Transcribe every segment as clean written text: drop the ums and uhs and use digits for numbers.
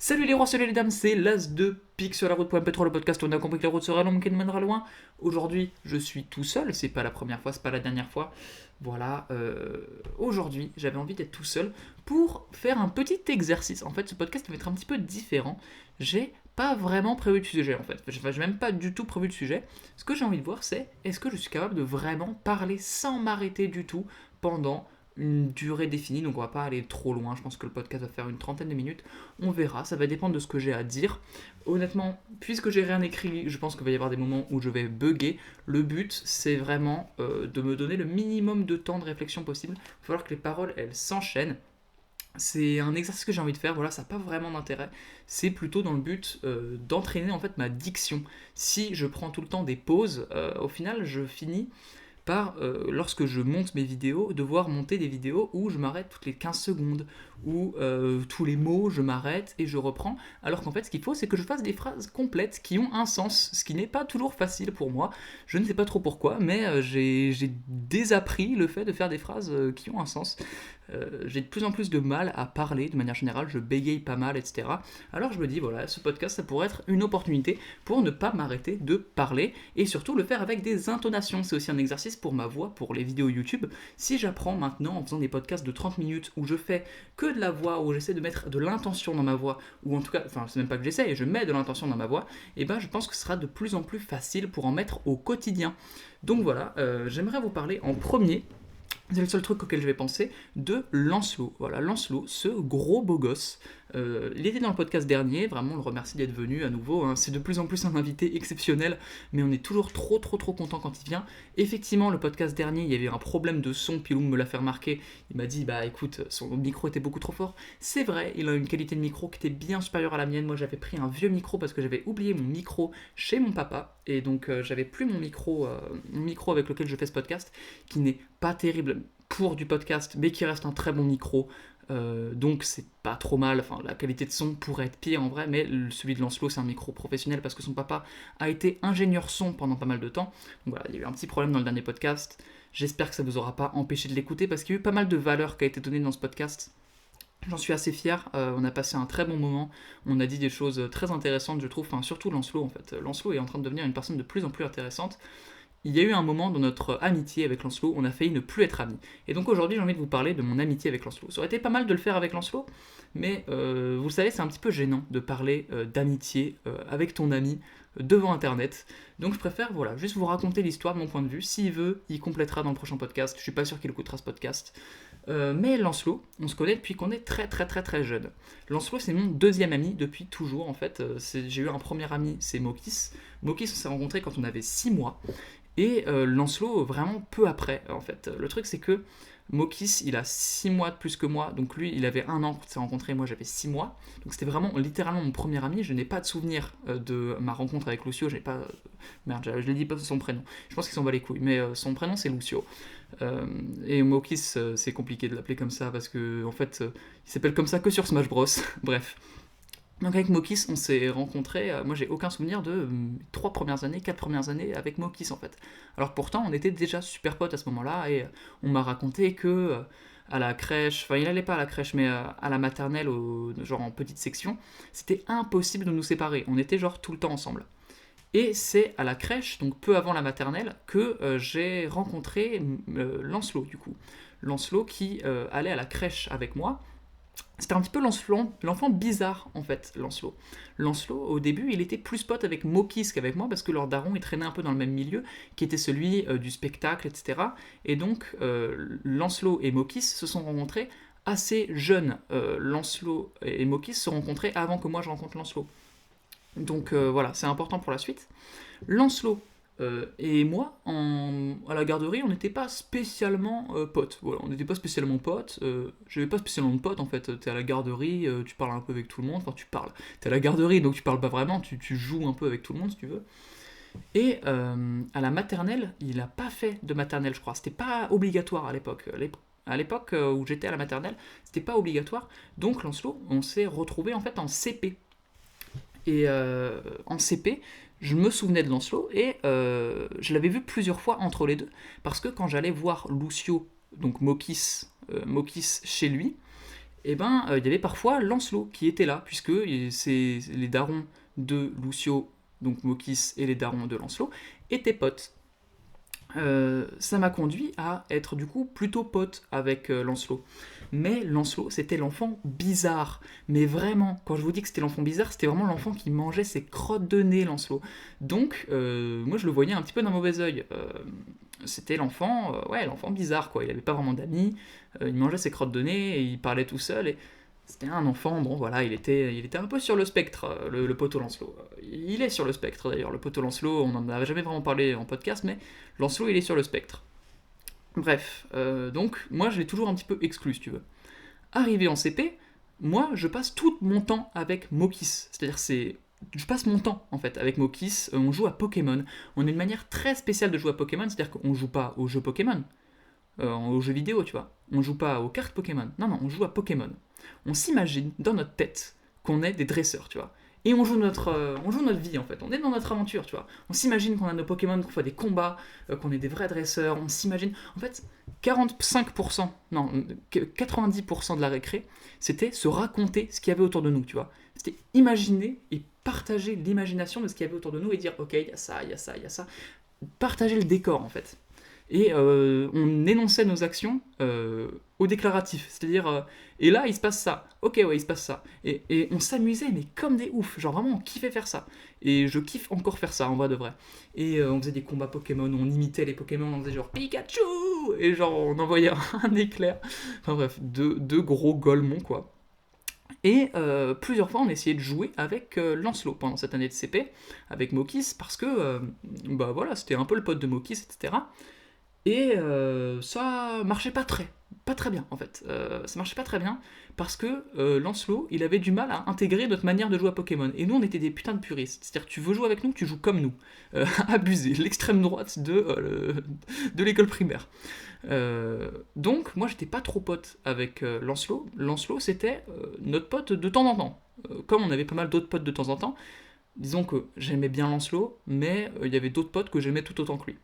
Salut les rois, salut les dames, c'est l'As de Pique sur la route.mp3, le podcast où on a compris que la route sera longue et ne mènera loin. Aujourd'hui, je suis tout seul, c'est pas la première fois, c'est pas la dernière fois. Voilà, aujourd'hui, j'avais envie d'être tout seul pour faire un petit exercice. En fait, ce podcast va être un petit peu différent. J'ai pas vraiment prévu de sujet en fait. Enfin, j'ai même pas du tout prévu de sujet. Ce que j'ai envie de voir, c'est est-ce que je suis capable de vraiment parler sans m'arrêter du tout pendant une durée définie, donc on va pas aller trop loin, je pense que le podcast va faire une trentaine de minutes, on verra, ça va dépendre de ce que j'ai à dire. Honnêtement, puisque j'ai rien écrit, je pense qu'il va y avoir des moments où je vais bugger. Le but, c'est vraiment de me donner le minimum de temps de réflexion possible. Il va falloir que les paroles, elles s'enchaînent. C'est un exercice que j'ai envie de faire, voilà, ça n'a pas vraiment d'intérêt. C'est plutôt dans le but d'entraîner en fait ma diction. Si je prends tout le temps des pauses, au final, je finis par, lorsque je monte mes vidéos, devoir monter des vidéos où je m'arrête toutes les 15 secondes, où tous les mots, je m'arrête et je reprends, alors qu'en fait, ce qu'il faut, c'est que je fasse des phrases complètes qui ont un sens, ce qui n'est pas toujours facile pour moi. Je ne sais pas trop pourquoi, mais j'ai désappris le fait de faire des phrases qui ont un sens. J'ai de plus en plus de mal à parler de manière générale, je bégaye pas mal, etc. Alors je me dis, voilà, ce podcast, ça pourrait être une opportunité pour ne pas m'arrêter de parler et surtout le faire avec des intonations. C'est aussi un exercice pour ma voix, pour les vidéos YouTube. Si j'apprends maintenant en faisant des podcasts de 30 minutes où je fais que de la voix, où j'essaie de mettre de l'intention dans ma voix, ou en tout cas, enfin, c'est même pas que j'essaie, je mets de l'intention dans ma voix, et ben je pense que ce sera de plus en plus facile pour en mettre au quotidien. Donc voilà, j'aimerais vous parler en premier, c'est le seul truc auquel je vais penser, de Lancelot. Voilà, Lancelot, ce gros beau gosse. Il était dans le podcast dernier, vraiment on le remercie d'être venu à nouveau. Hein. C'est de plus en plus un invité exceptionnel, mais on est toujours trop content quand il vient. Effectivement, le podcast dernier, il y avait un problème de son, Piloum me l'a fait remarquer. Il m'a dit, bah écoute, son micro était beaucoup trop fort. C'est vrai, il a une qualité de micro qui était bien supérieure à la mienne. Moi j'avais pris un vieux micro parce que j'avais oublié mon micro chez mon papa, et donc j'avais plus mon micro avec lequel je fais ce podcast, qui n'est pas terrible pour du podcast, mais qui reste un très bon micro. Donc c'est pas trop mal, enfin la qualité de son pourrait être pire en vrai, mais celui de Lancelot c'est un micro professionnel parce que son papa a été ingénieur son pendant pas mal de temps. Donc voilà, il y a eu un petit problème dans le dernier podcast. J'espère que ça vous aura pas empêché de l'écouter parce qu'il y a eu pas mal de valeur qui a été donnée dans ce podcast. J'en suis assez fier, on a passé un très bon moment, on a dit des choses très intéressantes je trouve, enfin surtout Lancelot en fait. Lancelot est en train de devenir une personne de plus en plus intéressante. Il y a eu un moment dans notre amitié avec Lancelot, on a failli ne plus être amis. Et donc aujourd'hui, j'ai envie de vous parler de mon amitié avec Lancelot. Ça aurait été pas mal de le faire avec Lancelot, mais vous le savez, c'est un petit peu gênant de parler d'amitié avec ton ami devant Internet. Donc je préfère, voilà, juste vous raconter l'histoire de mon point de vue. S'il veut, il complétera dans le prochain podcast. Je suis pas sûr qu'il écoutera ce podcast. Mais Lancelot, on se connaît depuis qu'on est très jeune. Lancelot, c'est mon deuxième ami depuis toujours, en fait. J'ai eu un premier ami, c'est Mokis. Mokis, on s'est rencontrés quand on avait 6 mois. Et Lancelot, vraiment peu après, en fait. Le truc, c'est que Mokis, il a 6 mois de plus que moi, donc lui, il avait 1 an quand on s'est rencontrés, moi j'avais 6 mois. Donc c'était vraiment, littéralement, mon premier ami. Je n'ai pas de souvenir de ma rencontre avec Lucio, j'ai pas... Merde, je l'ai dit pas son prénom. Je pense qu'il s'en bat les couilles, mais son prénom, c'est Lucio. Et Mokis, c'est compliqué de l'appeler comme ça, parce que, en fait, il s'appelle comme ça que sur Smash Bros. Bref. Donc avec Mokis, on s'est rencontrés, moi j'ai aucun souvenir de 3 premières années, 4 premières années avec Mokis en fait. Alors pourtant on était déjà super potes à ce moment-là et on m'a raconté que à la crèche, enfin il allait pas à la crèche mais à la maternelle, genre en petite section, c'était impossible de nous séparer, on était genre tout le temps ensemble. Et c'est à la crèche, donc peu avant la maternelle, que j'ai rencontré Lancelot du coup. Lancelot qui allait à la crèche avec moi. C'était un petit peu l'enfant bizarre, en fait, Lancelot. Lancelot, au début, il était plus pote avec Mokis qu'avec moi, parce que leur daron, il traînait un peu dans le même milieu, qui était celui du spectacle, etc. Et donc, Lancelot et Mokis se sont rencontrés assez jeunes. Lancelot et Mokis se sont rencontrés avant que moi je rencontre Lancelot. Donc voilà, c'est important pour la suite. Lancelot et moi, à la garderie, on n'était pas spécialement potes. Voilà, on n'était pas spécialement potes. J'avais pas spécialement de potes en fait. T'es à la garderie, tu parles un peu avec tout le monde. Enfin, tu parles. T'es à la garderie, donc tu parles pas vraiment. Tu joues un peu avec tout le monde si tu veux. Et à la maternelle, il a pas fait de maternelle, je crois. C'était pas obligatoire à l'époque. À l'époque où j'étais à la maternelle, c'était pas obligatoire. Donc Lancelot, on s'est retrouvé en fait en CP. Et en CP, je me souvenais de Lancelot et je l'avais vu plusieurs fois entre les deux. Parce que quand j'allais voir Lucio, donc Mokis chez lui, et ben il y avait parfois Lancelot qui était là, puisque c'est les darons de Lucio, donc Mokis, et les darons de Lancelot étaient potes. Ça m'a conduit à être du coup plutôt pote avec Lancelot. Mais Lancelot, c'était l'enfant bizarre. Mais vraiment, quand je vous dis que c'était l'enfant bizarre, c'était vraiment l'enfant qui mangeait ses crottes de nez, Lancelot. Donc, moi je le voyais un petit peu d'un mauvais oeil. C'était l'enfant, ouais, l'enfant bizarre, quoi. Il avait pas vraiment d'amis, il mangeait ses crottes de nez, et il parlait tout seul, et c'était un enfant, bon voilà, il était un peu sur le spectre, le poteau Lancelot. Il est sur le spectre d'ailleurs, le poteau Lancelot, on n'en avait jamais vraiment parlé en podcast, mais Lancelot il est sur le spectre. Bref, donc moi je l'ai toujours un petit peu exclu si tu veux. Arrivé en CP, moi je passe tout mon temps avec Mokis, c'est-à-dire je passe mon temps en fait avec Mokis, on joue à Pokémon. On a une manière très spéciale de jouer à Pokémon, c'est-à-dire qu'on joue pas aux jeux Pokémon, aux jeux vidéo, tu vois. On joue pas aux cartes Pokémon. Non, non, on joue à Pokémon. On s'imagine dans notre tête qu'on est des dresseurs, tu vois. Et on joue notre vie en fait. On est dans notre aventure, tu vois. On s'imagine qu'on a nos Pokémon, qu'on fait des combats, qu'on est des vrais dresseurs. On s'imagine. En fait, 45%, non, 90% de la récré, c'était se raconter ce qu'il y avait autour de nous, tu vois. C'était imaginer et partager l'imagination de ce qu'il y avait autour de nous et dire, ok, il y a ça, il y a ça, il y a ça. Partager le décor en fait. Et on énonçait nos actions au déclaratif, c'est-à-dire et là il se passe ça, ok ouais il se passe ça, et on s'amusait mais comme des oufs, genre vraiment on kiffait faire ça, et je kiffe encore faire ça en vrai de vrai, et on faisait des combats Pokémon, on imitait les Pokémon, on faisait genre Pikachu, et genre on envoyait un éclair, enfin bref, deux gros golemons quoi. Et plusieurs fois on essayait de jouer avec Lancelot pendant cette année de CP, avec Mokis, parce que bah voilà c'était un peu le pote de Mokis, etc. Et ça marchait pas très bien en fait. Ça marchait pas très bien parce que Lancelot, il avait du mal à intégrer notre manière de jouer à Pokémon. Et nous, on était des putains de puristes. C'est-à-dire que tu veux jouer avec nous, tu joues comme nous. Abusé, l'extrême droite de l'école primaire. Donc, moi, j'étais pas trop pote avec Lancelot. Lancelot, c'était notre pote de temps en temps. Comme on avait pas mal d'autres potes de temps en temps, disons que j'aimais bien Lancelot, mais il y avait d'autres potes que j'aimais tout autant que lui.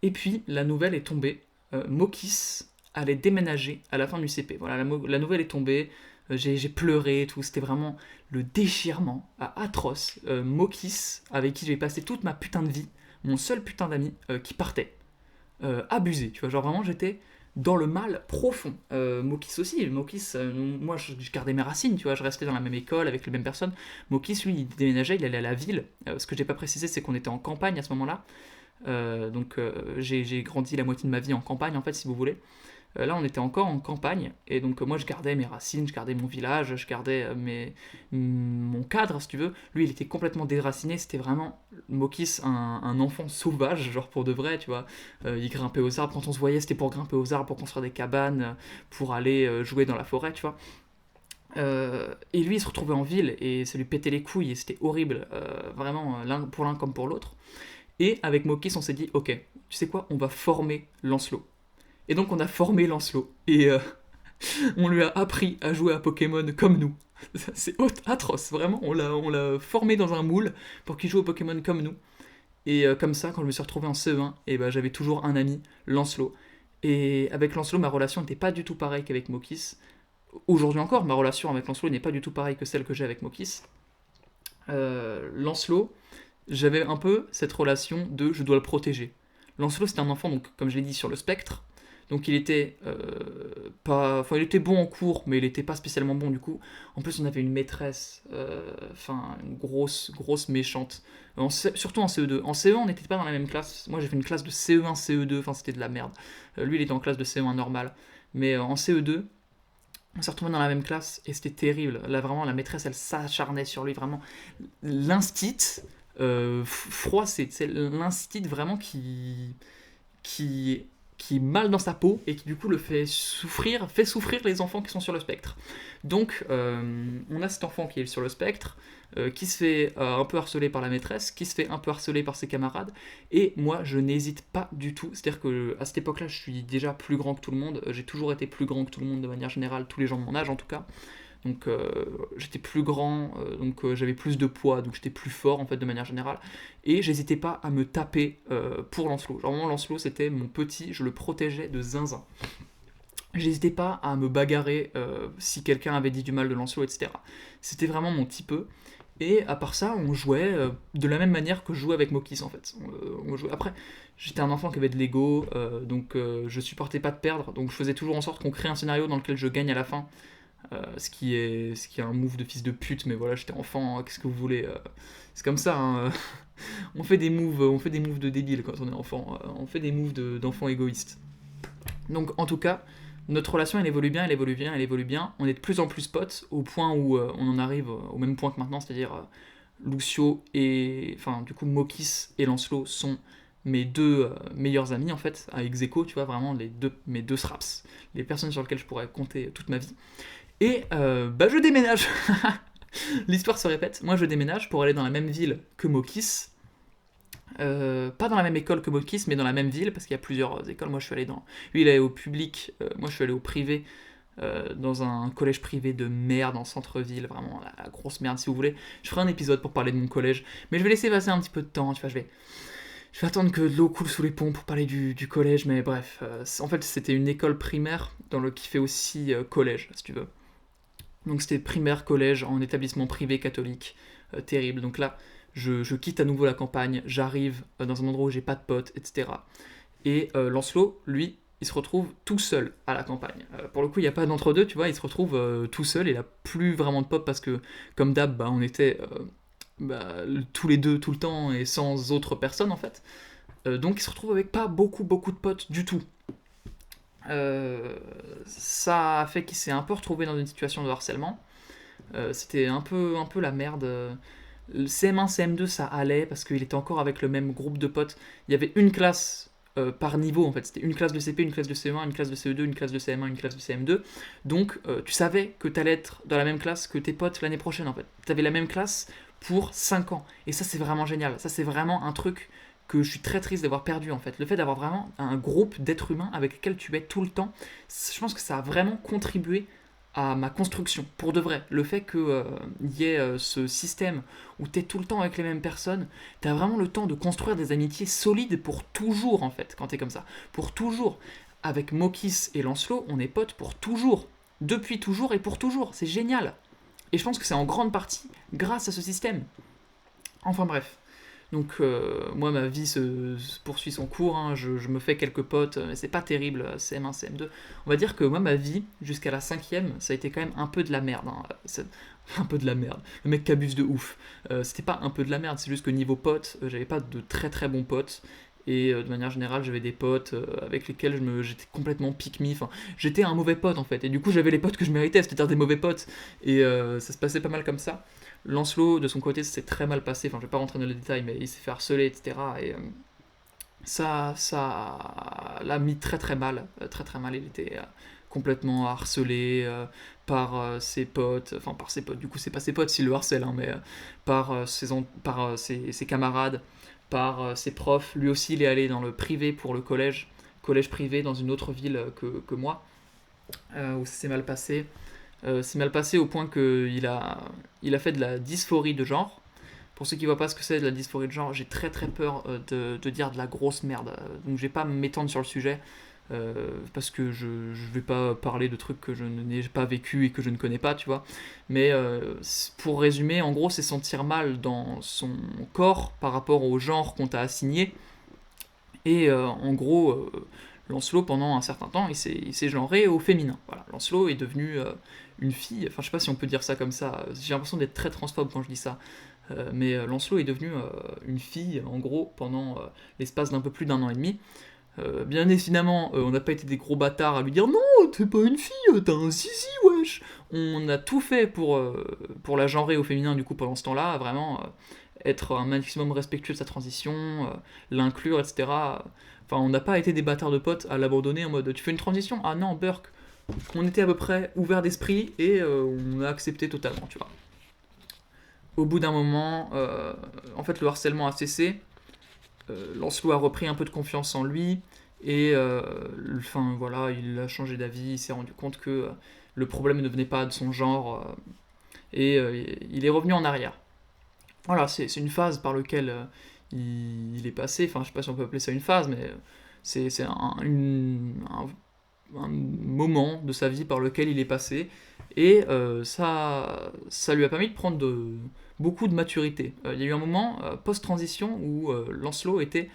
Et puis, la nouvelle est tombée. Mokis allait déménager à la fin du CP. Voilà, la nouvelle est tombée. J'ai pleuré et tout. C'était vraiment le déchirement atroce. Mokis, avec qui j'ai passé toute ma putain de vie, mon seul putain d'ami, qui partait. Abusé, tu vois. Genre vraiment, j'étais dans le mal profond. Mokis aussi. Mokis, moi, je gardais mes racines, tu vois. Je restais dans la même école avec les mêmes personnes. Mokis, lui, il déménageait, il allait à la ville. Ce que j'ai pas précisé, c'est qu'on était en campagne à ce moment-là. Donc j'ai grandi la moitié de ma vie en campagne en fait si vous voulez. Là on était encore en campagne et donc moi je gardais mes racines, je gardais mon village, je gardais mon cadre si tu veux. Lui il était complètement déraciné, c'était vraiment Mokis un enfant sauvage genre pour de vrai tu vois. Il grimpait aux arbres, quand on se voyait c'était pour grimper aux arbres, pour construire des cabanes, pour aller jouer dans la forêt tu vois. Et lui il se retrouvait en ville et ça lui pétait les couilles et c'était horrible, vraiment pour l'un comme pour l'autre. Et avec Mokis, on s'est dit, ok, tu sais quoi, on va former Lancelot. Et donc on a formé Lancelot. Et on lui a appris à jouer à Pokémon comme nous. C'est atroce, vraiment. On l'a formé dans un moule pour qu'il joue au Pokémon comme nous. Et comme ça, quand je me suis retrouvé en CE1, et ben, j'avais toujours un ami, Lancelot. Et avec Lancelot, ma relation n'était pas du tout pareille qu'avec Mokis. Aujourd'hui encore, ma relation avec Lancelot n'est pas du tout pareille que celle que j'ai avec Mokis. Lancelot, j'avais un peu cette relation de je dois le protéger. Lancelot c'était un enfant donc comme je l'ai dit sur le spectre, donc il était pas, enfin il était bon en cours mais il était pas spécialement bon du coup. En plus on avait une maîtresse, enfin une grosse méchante. Surtout en CE2. En CE1 on n'était pas dans la même classe. Moi j'ai fait une classe de CE1 CE2, enfin c'était de la merde. Lui il était en classe de CE1 normal, mais en CE2 on s'est retrouvés dans la même classe et c'était terrible. Là vraiment la maîtresse elle s'acharnait sur lui vraiment. L'instit froid, c'est l'instit vraiment qui, qui est mal dans sa peau et qui du coup le fait souffrir les enfants qui sont sur le spectre. Donc on a cet enfant qui est sur le spectre, qui se fait un peu harceler par la maîtresse, qui se fait un peu harceler par ses camarades, et moi je n'hésite pas du tout, c'est-à-dire que à cette époque-là je suis déjà plus grand que tout le monde, j'ai toujours été plus grand que tout le monde de manière générale, tous les gens de mon âge en tout cas. Donc j'étais plus grand, donc j'avais plus de poids, donc j'étais plus fort en fait de manière générale. Et j'hésitais pas à me taper pour Lancelot. Genre vraiment Lancelot c'était mon petit, je le protégeais de zinzin. j'hésitais pas à me bagarrer si quelqu'un avait dit du mal de Lancelot, etc. C'était vraiment mon petit peu. Et à part ça, on jouait de la même manière que je jouais avec Mokis en fait. On jouait. Après, j'étais un enfant qui avait de l'ego, donc je supportais pas de perdre, donc je faisais toujours en sorte qu'on crée un scénario dans lequel je gagne à la fin, ce qui est un move de fils de pute, mais voilà, j'étais enfant, hein, qu'est-ce que vous voulez c'est comme ça, hein, on fait des moves de débile quand on est enfant, on fait des moves d'enfants égoïstes. Donc en tout cas, notre relation elle évolue bien, elle évolue bien, elle évolue bien. On est de plus en plus potes au point où on en arrive au même point que maintenant, c'est-à-dire Luxio et enfin du coup Mokis et Lancelot sont mes deux meilleurs amis en fait, à ex aequo, tu vois, vraiment mes deux straps, les personnes sur lesquelles je pourrais compter toute ma vie. Et bah je déménage. L'histoire se répète. Moi je déménage pour aller dans la même ville que Mokis, pas dans la même école que Mokis, mais dans la même ville, parce qu'il y a plusieurs écoles. Moi, je suis allé dans. Lui, il est allé au public, moi, je suis allé au privé, dans un collège privé de merde en centre-ville, vraiment la grosse merde, si vous voulez. Je ferai un épisode pour parler de mon collège, mais je vais laisser passer un petit peu de temps, tu vois, je vais attendre que l'eau coule sous les ponts pour parler du collège, mais bref. En fait, c'était une école primaire qui fait aussi collège, si tu veux. Donc c'était primaire, collège, en établissement privé catholique, terrible. Donc là, je quitte à nouveau la campagne, j'arrive dans un endroit où j'ai pas de potes, etc. Et Lancelot, lui, il se retrouve tout seul à la campagne. Pour le coup, il n'y a pas d'entre-deux, tu vois, il se retrouve tout seul, il a plus vraiment de potes parce que, comme d'hab, bah, on était tous les deux tout le temps et sans autres personnes en fait. Donc il se retrouve avec pas beaucoup de potes du tout. Ça a fait qu'il s'est un peu retrouvé dans une situation de harcèlement. C'était un peu la merde. Le CM1, CM2, ça allait parce qu'il était encore avec le même groupe de potes. Il y avait une classe par niveau en fait. C'était une classe de CP, une classe de CE1, une classe de CE2, une classe de CM1, une classe de CM2. Donc tu savais que t'allais être dans la même classe que tes potes l'année prochaine en fait. T'avais la même classe pour 5 ans. Et ça, c'est vraiment génial. Ça, c'est vraiment un truc que je suis très triste d'avoir perdu en fait. Le fait d'avoir vraiment un groupe d'êtres humains avec lesquels tu es tout le temps, je pense que ça a vraiment contribué à ma construction, pour de vrai. Le fait qu'il y ait ce système où tu es tout le temps avec les mêmes personnes, tu as vraiment le temps de construire des amitiés solides pour toujours, en fait, quand tu es comme ça. Pour toujours. Avec Mokis et Lancelot, on est potes pour toujours. Depuis toujours et pour toujours. C'est génial. Et je pense que c'est en grande partie grâce à ce système. Enfin bref. Donc moi ma vie se poursuit son cours, hein, je me fais quelques potes, mais c'est pas terrible, CM1, CM2. On va dire que moi ma vie, jusqu'à la cinquième, ça a été quand même un peu de la merde. Hein. Un peu de la merde. Le mec qui abuse de ouf. C'était pas un peu de la merde, c'est juste que niveau potes, j'avais pas de très très bons potes. Et de manière générale, j'avais des potes avec lesquels j'étais complètement pick-me. Enfin, j'étais un mauvais pote en fait. Et du coup, j'avais les potes que je méritais, c'est-à-dire des mauvais potes. Et ça se passait pas mal comme ça. Lancelot, de son côté, ça s'est très mal passé. Enfin, je vais pas rentrer dans les détails, mais il s'est fait harceler, etc. Et ça l'a mis très très mal. Très très mal. Il était complètement harcelé par ses potes. Enfin, par ses potes. Du coup, c'est pas ses potes s'il le harcèle, hein, mais par ses camarades, par ses profs. Lui aussi, il est allé dans le privé pour le collège privé dans une autre ville que moi, où ça s'est mal passé. C'est mal passé au point qu'il a fait de la dysphorie de genre. Pour ceux qui ne voient pas ce que c'est de la dysphorie de genre, j'ai très très peur de dire de la grosse merde. Donc je vais pas m'étendre sur le sujet parce que je vais pas parler de trucs que je n'ai pas vécu et que je ne connais pas, tu vois. Mais pour résumer, en gros, c'est sentir mal dans son corps par rapport au genre qu'on t'a assigné. Et en gros, Lancelot, pendant un certain temps, il s'est genré au féminin. Voilà, Lancelot est devenu une fille. Enfin, je sais pas si on peut dire ça comme ça. J'ai l'impression d'être très transphobe quand je dis ça. Mais Lancelot est devenu une fille, en gros, pendant l'espace d'un peu plus d'un an et demi. Bien évidemment, on n'a pas été des gros bâtards à lui dire non, t'es pas une fille, t'as un zizi, wesh. On a tout fait pour la genrer au féminin, du coup, pendant ce temps-là, vraiment être un maximum respectueux de sa transition, l'inclure, etc. Enfin, on n'a pas été des bâtards de potes à l'abandonner en mode tu fais une transition? Ah non, Burk. On était à peu près ouverts d'esprit et on a accepté totalement, tu vois. Au bout d'un moment, en fait, le harcèlement a cessé. Lancelot a repris un peu de confiance en lui et enfin voilà, il a changé d'avis, il s'est rendu compte que le problème ne venait pas de son genre et il est revenu en arrière. Voilà, c'est une phase par laquelle il est passé, enfin je sais pas si on peut appeler ça une phase, mais c'est un moment de sa vie par lequel il est passé, et ça lui a permis de prendre beaucoup de maturité. Il y a eu un moment post-transition où Lancelot était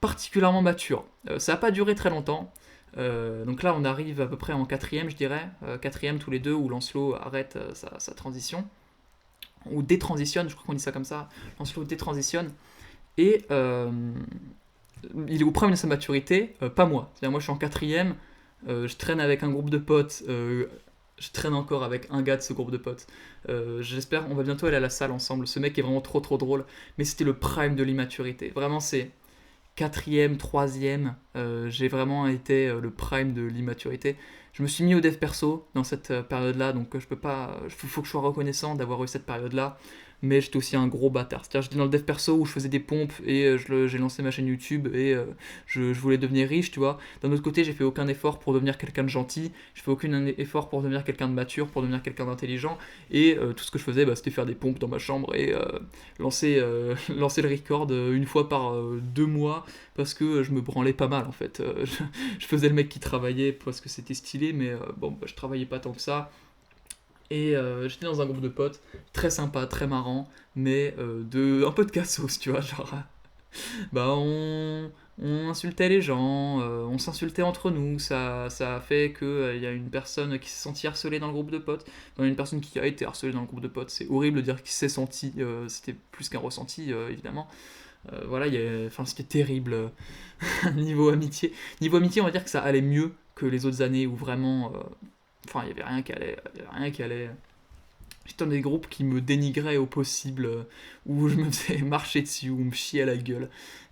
particulièrement mature. Ça n'a pas duré très longtemps. Donc là, on arrive à peu près en quatrième, je dirais, quatrième tous les deux, où Lancelot arrête sa transition, ou détransitionne, je crois qu'on dit ça comme ça. Lancelot détransitionne, et il est au prime de sa maturité, pas moi. C'est-à-dire, moi, je suis en quatrième, je traîne avec un groupe de potes, je traîne encore avec un gars de ce groupe de potes. J'espère, on va bientôt aller à la salle ensemble. Ce mec est vraiment trop trop drôle, mais c'était le prime de l'immaturité. Vraiment, c'est quatrième, troisième, j'ai vraiment été le prime de l'immaturité. Je me suis mis au dev perso dans cette période-là, donc je peux pas. Faut que je sois reconnaissant d'avoir eu cette période-là. Mais j'étais aussi un gros bâtard. C'est-à-dire, j'étais dans le dev perso où je faisais des pompes et j'ai lancé ma chaîne YouTube et je voulais devenir riche, tu vois. D'un autre côté, j'ai fait aucun effort pour devenir quelqu'un de gentil. Je fais aucun effort pour devenir quelqu'un de mature, pour devenir quelqu'un d'intelligent. Et tout ce que je faisais, c'était faire des pompes dans ma chambre et lancer le record une fois par 2 mois parce que je me branlais pas mal en fait. Je faisais le mec qui travaillait parce que c'était stylé, mais je travaillais pas tant que ça. Et j'étais dans un groupe de potes, très sympa, très marrant, mais un peu de cassos, tu vois, genre, on insultait les gens, on s'insultait entre nous, ça a fait qu'il y a une personne qui s'est sentie harcelée dans le groupe de potes, une personne qui a été harcelée dans le groupe de potes, c'est horrible de dire qu'il s'est senti, c'était plus qu'un ressenti, évidemment. Voilà, c'était terrible, niveau amitié. Niveau amitié, on va dire que ça allait mieux que les autres années où vraiment... Enfin, il n'y avait rien qui allait. Il y avait rien qui allait. J'étais dans des groupes qui me dénigraient au possible, où je me faisais marcher dessus, où on me chiait à la gueule.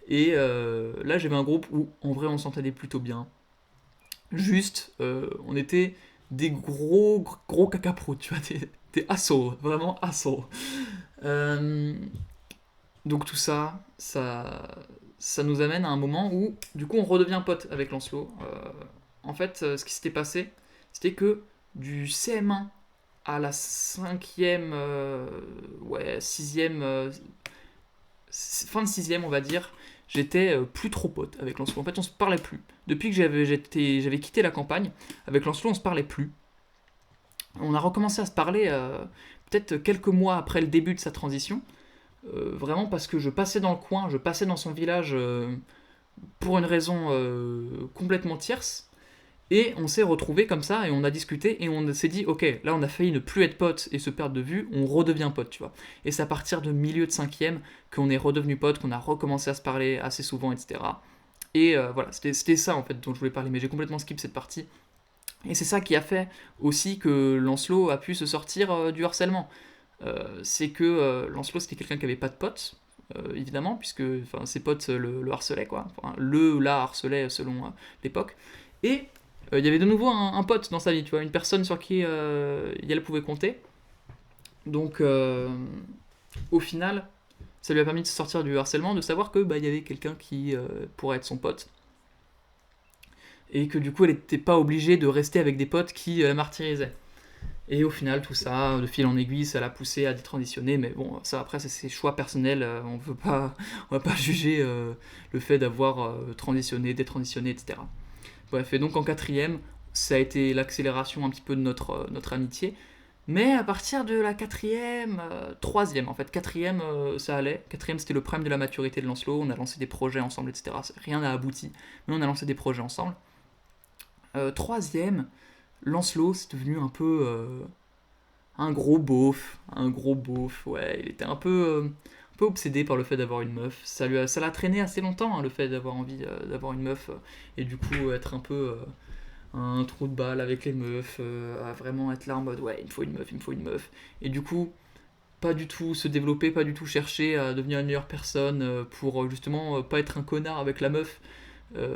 Et là, j'avais un groupe où, en vrai, on s'entendait plutôt bien. Juste, on était des gros caca-proutes, tu vois, des assauts, vraiment assauts. Euh, donc tout ça nous amène à un moment où, du coup, on redevient pote avec Lancelot. En fait, ce qui s'était passé, c'était que du CM1 à la cinquième, sixième, fin de sixième, on va dire, j'étais plus trop pote avec Lancelot. En fait, on se parlait plus. Depuis que j'avais quitté la campagne, avec Lancelot, on se parlait plus. On a recommencé à se parler peut-être quelques mois après le début de sa transition, vraiment parce que je passais dans le coin, je passais dans son village pour une raison complètement tierce. Et on s'est retrouvés comme ça, et on a discuté, et on s'est dit, ok, là on a failli ne plus être potes et se perdre de vue, on redevient potes, tu vois. Et c'est à partir de milieu de cinquième qu'on est redevenu potes, qu'on a recommencé à se parler assez souvent, etc. Et voilà, c'était ça en fait dont je voulais parler, mais j'ai complètement skip cette partie. Et c'est ça qui a fait aussi que Lancelot a pu se sortir du harcèlement. C'est que Lancelot c'était quelqu'un qui avait pas de potes, évidemment, puisque ses potes le harcelaient, quoi. Enfin, la harcelait selon l'époque. Et il y avait de nouveau un pote dans sa vie, tu vois, une personne sur qui elle pouvait compter. Donc, au final, ça lui a permis de sortir du harcèlement, de savoir que il y avait quelqu'un qui pourrait être son pote. Et que du coup, elle n'était pas obligée de rester avec des potes qui la martyrisaient. Et au final, tout ça, de fil en aiguille, ça l'a poussé à détransitionner. Mais bon, ça après, c'est ses choix personnels. On va pas juger le fait d'avoir transitionné, détransitionné, etc. Bref, et donc en quatrième, ça a été l'accélération un petit peu de notre amitié. Mais à partir de la quatrième, troisième en fait, quatrième ça allait. Quatrième c'était le prime de la maturité de Lancelot, on a lancé des projets ensemble, etc. Rien n'a abouti, mais on a lancé des projets ensemble. Troisième, Lancelot c'est devenu un peu un gros beauf, ouais, il était un peu obsédé par le fait d'avoir une meuf. Ça l'a traîné assez longtemps, hein, le fait d'avoir envie d'avoir une meuf, et du coup être un peu un trou de balle avec les meufs, à vraiment être là en mode ouais, il me faut une meuf, il me faut une meuf. Et du coup, pas du tout se développer, pas du tout chercher à devenir une meilleure personne pour justement pas être un connard avec la meuf.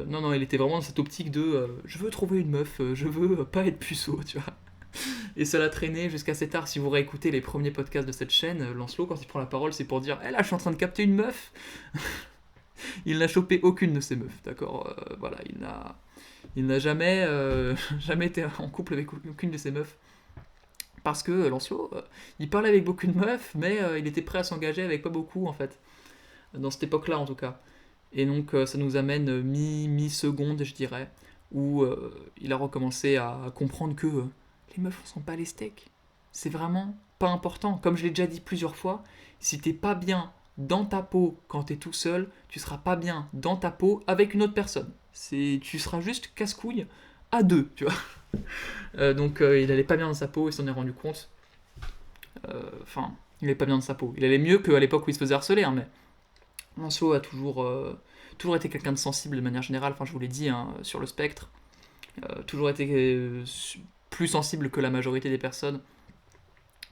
Non, il était vraiment dans cette optique de je veux trouver une meuf, je veux pas être puceau, tu vois. Et ça l'a traîné jusqu'à assez tard. Si vous réécoutez les premiers podcasts de cette chaîne, Lancelot, quand il prend la parole, c'est pour dire là, je suis en train de capter une meuf. Il n'a chopé aucune de ces meufs, d'accord. Voilà, il n'a jamais, jamais été en couple avec aucune de ces meufs. Parce que Lancelot, il parlait avec beaucoup de meufs, mais il était prêt à s'engager avec pas beaucoup, en fait. Dans cette époque-là, en tout cas. Et donc, ça nous amène mi-seconde, je dirais, où il a recommencé à comprendre que les meufs, on sent pas les steaks. C'est vraiment pas important. Comme je l'ai déjà dit plusieurs fois, si t'es pas bien dans ta peau quand t'es tout seul, tu seras pas bien dans ta peau avec une autre personne. Tu seras juste casse-couille à deux, tu vois. Donc il allait pas bien dans sa peau, il s'en est rendu compte. Enfin, il allait pas bien dans sa peau. Il allait mieux qu'à l'époque où il se faisait harceler, hein, mais Lancelot a toujours été quelqu'un de sensible de manière générale, enfin je vous l'ai dit, hein, sur le spectre. Toujours été plus sensible que la majorité des personnes.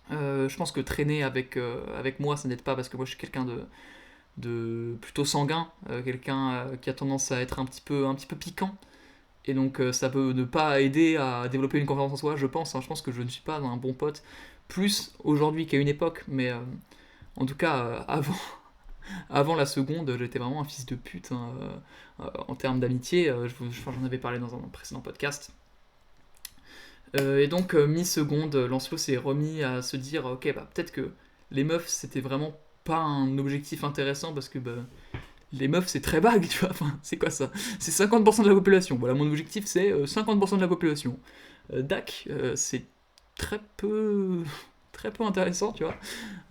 Je pense que traîner avec moi, ça n'aide pas parce que moi je suis quelqu'un de plutôt sanguin, quelqu'un qui a tendance à être un petit peu piquant. Et donc ça peut ne pas aider à développer une confiance en soi, je pense. Hein. Je pense que je ne suis pas un bon pote, plus aujourd'hui qu'à une époque, mais en tout cas avant la seconde, j'étais vraiment un fils de pute hein, en termes d'amitié. J'en avais parlé dans un précédent podcast. Et donc mi-seconde, Lancelot s'est remis à se dire ok, bah, peut-être que les meufs c'était vraiment pas un objectif intéressant parce que bah, les meufs c'est très vague, tu vois. Enfin, c'est quoi ça? C'est 50% de la population. Voilà, mon objectif c'est 50% de la population. Dac, c'est très peu. Très peu intéressant, tu vois.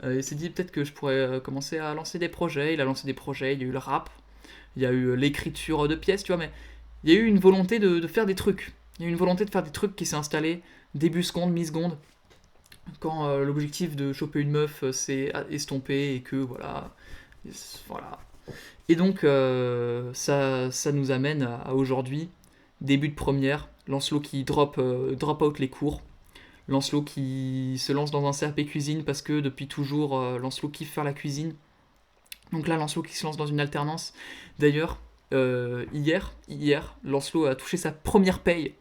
Il s'est dit peut-être que je pourrais commencer à lancer des projets. Il a lancé des projets, il y a eu le rap, il y a eu l'écriture de pièces, tu vois, mais il y a eu une volonté de faire des trucs. Il y a eu une volonté de faire des trucs qui s'est installée début seconde, mi-seconde, quand l'objectif de choper une meuf s'est estompé et que voilà. Voilà. Et donc ça nous amène à aujourd'hui, début de première, Lancelot qui drop out les cours. Lancelot qui se lance dans un CAP cuisine parce que depuis toujours, Lancelot kiffe faire la cuisine. Donc là, Lancelot qui se lance dans une alternance. D'ailleurs, hier, Lancelot a touché sa première paye.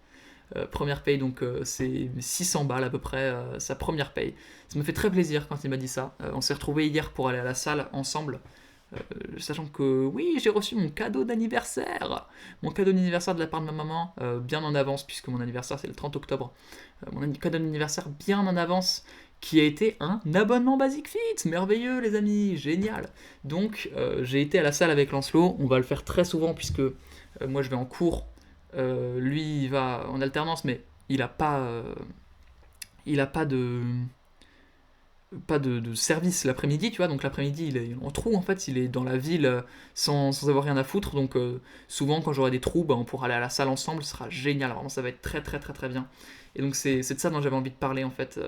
Première paye, donc c'est 600 balles à peu près, sa première paye. Ça me fait très plaisir quand il m'a dit ça. On s'est retrouvés hier pour aller à la salle ensemble. Sachant que oui, j'ai reçu mon cadeau d'anniversaire. Mon cadeau d'anniversaire de la part de ma maman, bien en avance, puisque mon anniversaire c'est le 30 octobre. Mon cadeau d'anniversaire bien en avance, qui a été un abonnement Basic Fit. Merveilleux les amis, génial. Donc j'ai été à la salle avec Lancelot, on va le faire très souvent puisque moi je vais en cours. Lui il va en alternance mais il a pas de service l'après-midi, tu vois, donc l'après-midi il est en trou en fait, il est dans la ville sans avoir rien à foutre, donc souvent quand j'aurai des trous, bah, on pourra aller à la salle ensemble, ce sera génial, vraiment ça va être très très très très bien. Et donc c'est de ça dont j'avais envie de parler en fait,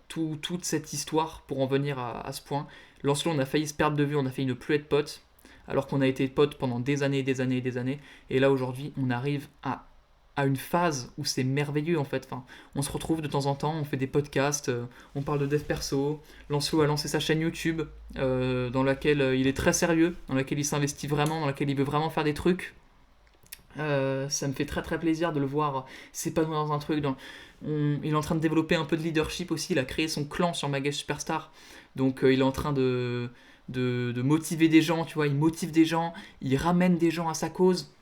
toute cette histoire pour en venir à ce point. Lancelot, on a failli se perdre de vue, on a failli ne plus être potes, alors qu'on a été potes pendant des années, des années, des années, et là aujourd'hui on arrive à une phase où c'est merveilleux en fait. Enfin, on se retrouve de temps en temps, on fait des podcasts, on parle de dev perso. Lancelot a lancé sa chaîne YouTube dans laquelle il est très sérieux, dans laquelle il s'investit vraiment, dans laquelle il veut vraiment faire des trucs. Ça me fait très très plaisir de le voir s'épanouir dans un truc. Il est en train de développer un peu de leadership aussi. Il a créé son clan sur Magaze Superstar. Donc il est en train de motiver des gens, tu vois. Il motive des gens, il ramène des gens à sa cause.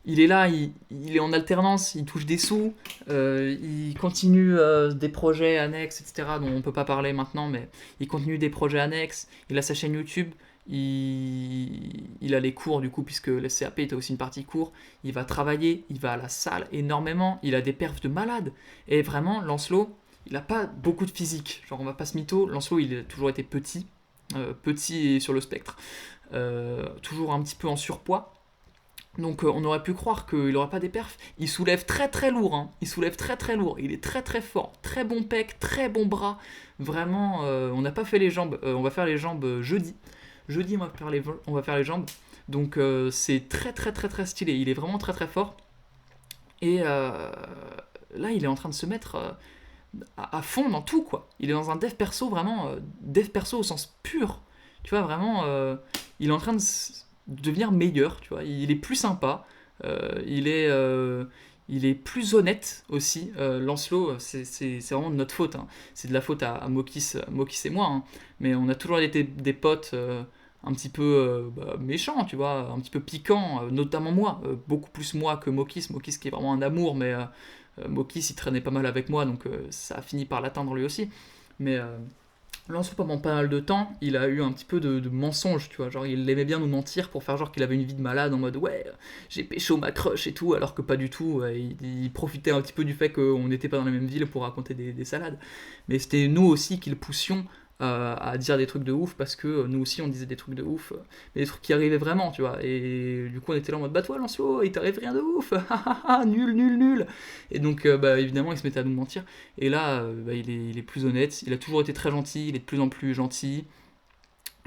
Il est là, il est en alternance, il touche des sous, il continue des projets annexes, etc., dont on ne peut pas parler maintenant, mais il continue des projets annexes, il a sa chaîne YouTube, il a les cours du coup, puisque le CAP était aussi une partie cours, il va travailler, il va à la salle énormément, il a des perfs de malade, et vraiment, Lancelot, il n'a pas beaucoup de physique, genre on va pas se mytho, Lancelot il a toujours été petit, petit et sur le spectre, toujours un petit peu en surpoids. Donc on aurait pu croire qu'il n'aurait pas des perfs. Il soulève très très lourd, hein. Il soulève très très lourd. Il est très très fort. Très bon pec, très bon bras. Vraiment, on n'a pas fait les jambes. On va faire les jambes jeudi. Jeudi, on va faire les jambes. Donc c'est très très très très stylé. Il est vraiment très très fort. Et là, il est en train de se mettre à fond dans tout, quoi. Il est dans un dev perso, vraiment, dev perso au sens pur. Tu vois, vraiment, il est en train de devenir meilleur, tu vois. Il est plus sympa, il est plus honnête aussi. Lancelot, c'est vraiment de notre faute, hein. C'est de la faute à Mokis et moi, hein. Mais on a toujours été des potes un petit peu méchants, tu vois, un petit peu piquants, notamment moi, beaucoup plus moi que Mokis. Mokis qui est vraiment un amour, mais Mokis il traînait pas mal avec moi, donc ça a fini par l'atteindre lui aussi. Mais Lancelot, pendant pas mal de temps, il a eu un petit peu de mensonge, tu vois. Genre, il aimait bien nous mentir pour faire genre qu'il avait une vie de malade en mode ouais, j'ai pécho ma crush et tout, alors que pas du tout. Il profitait un petit peu du fait qu'on n'était pas dans la même ville pour raconter des salades. Mais c'était nous aussi qui le poussions à dire des trucs de ouf parce que nous aussi on disait des trucs de ouf, mais des trucs qui arrivaient vraiment, tu vois. Et du coup, on était là en mode bah toi, Lancelot, il t'arrive rien de ouf, nul, nul, nul. Et donc, bah évidemment, il se mettait à nous mentir. Et là, bah, il est plus honnête. Il a toujours été très gentil. Il est de plus en plus gentil.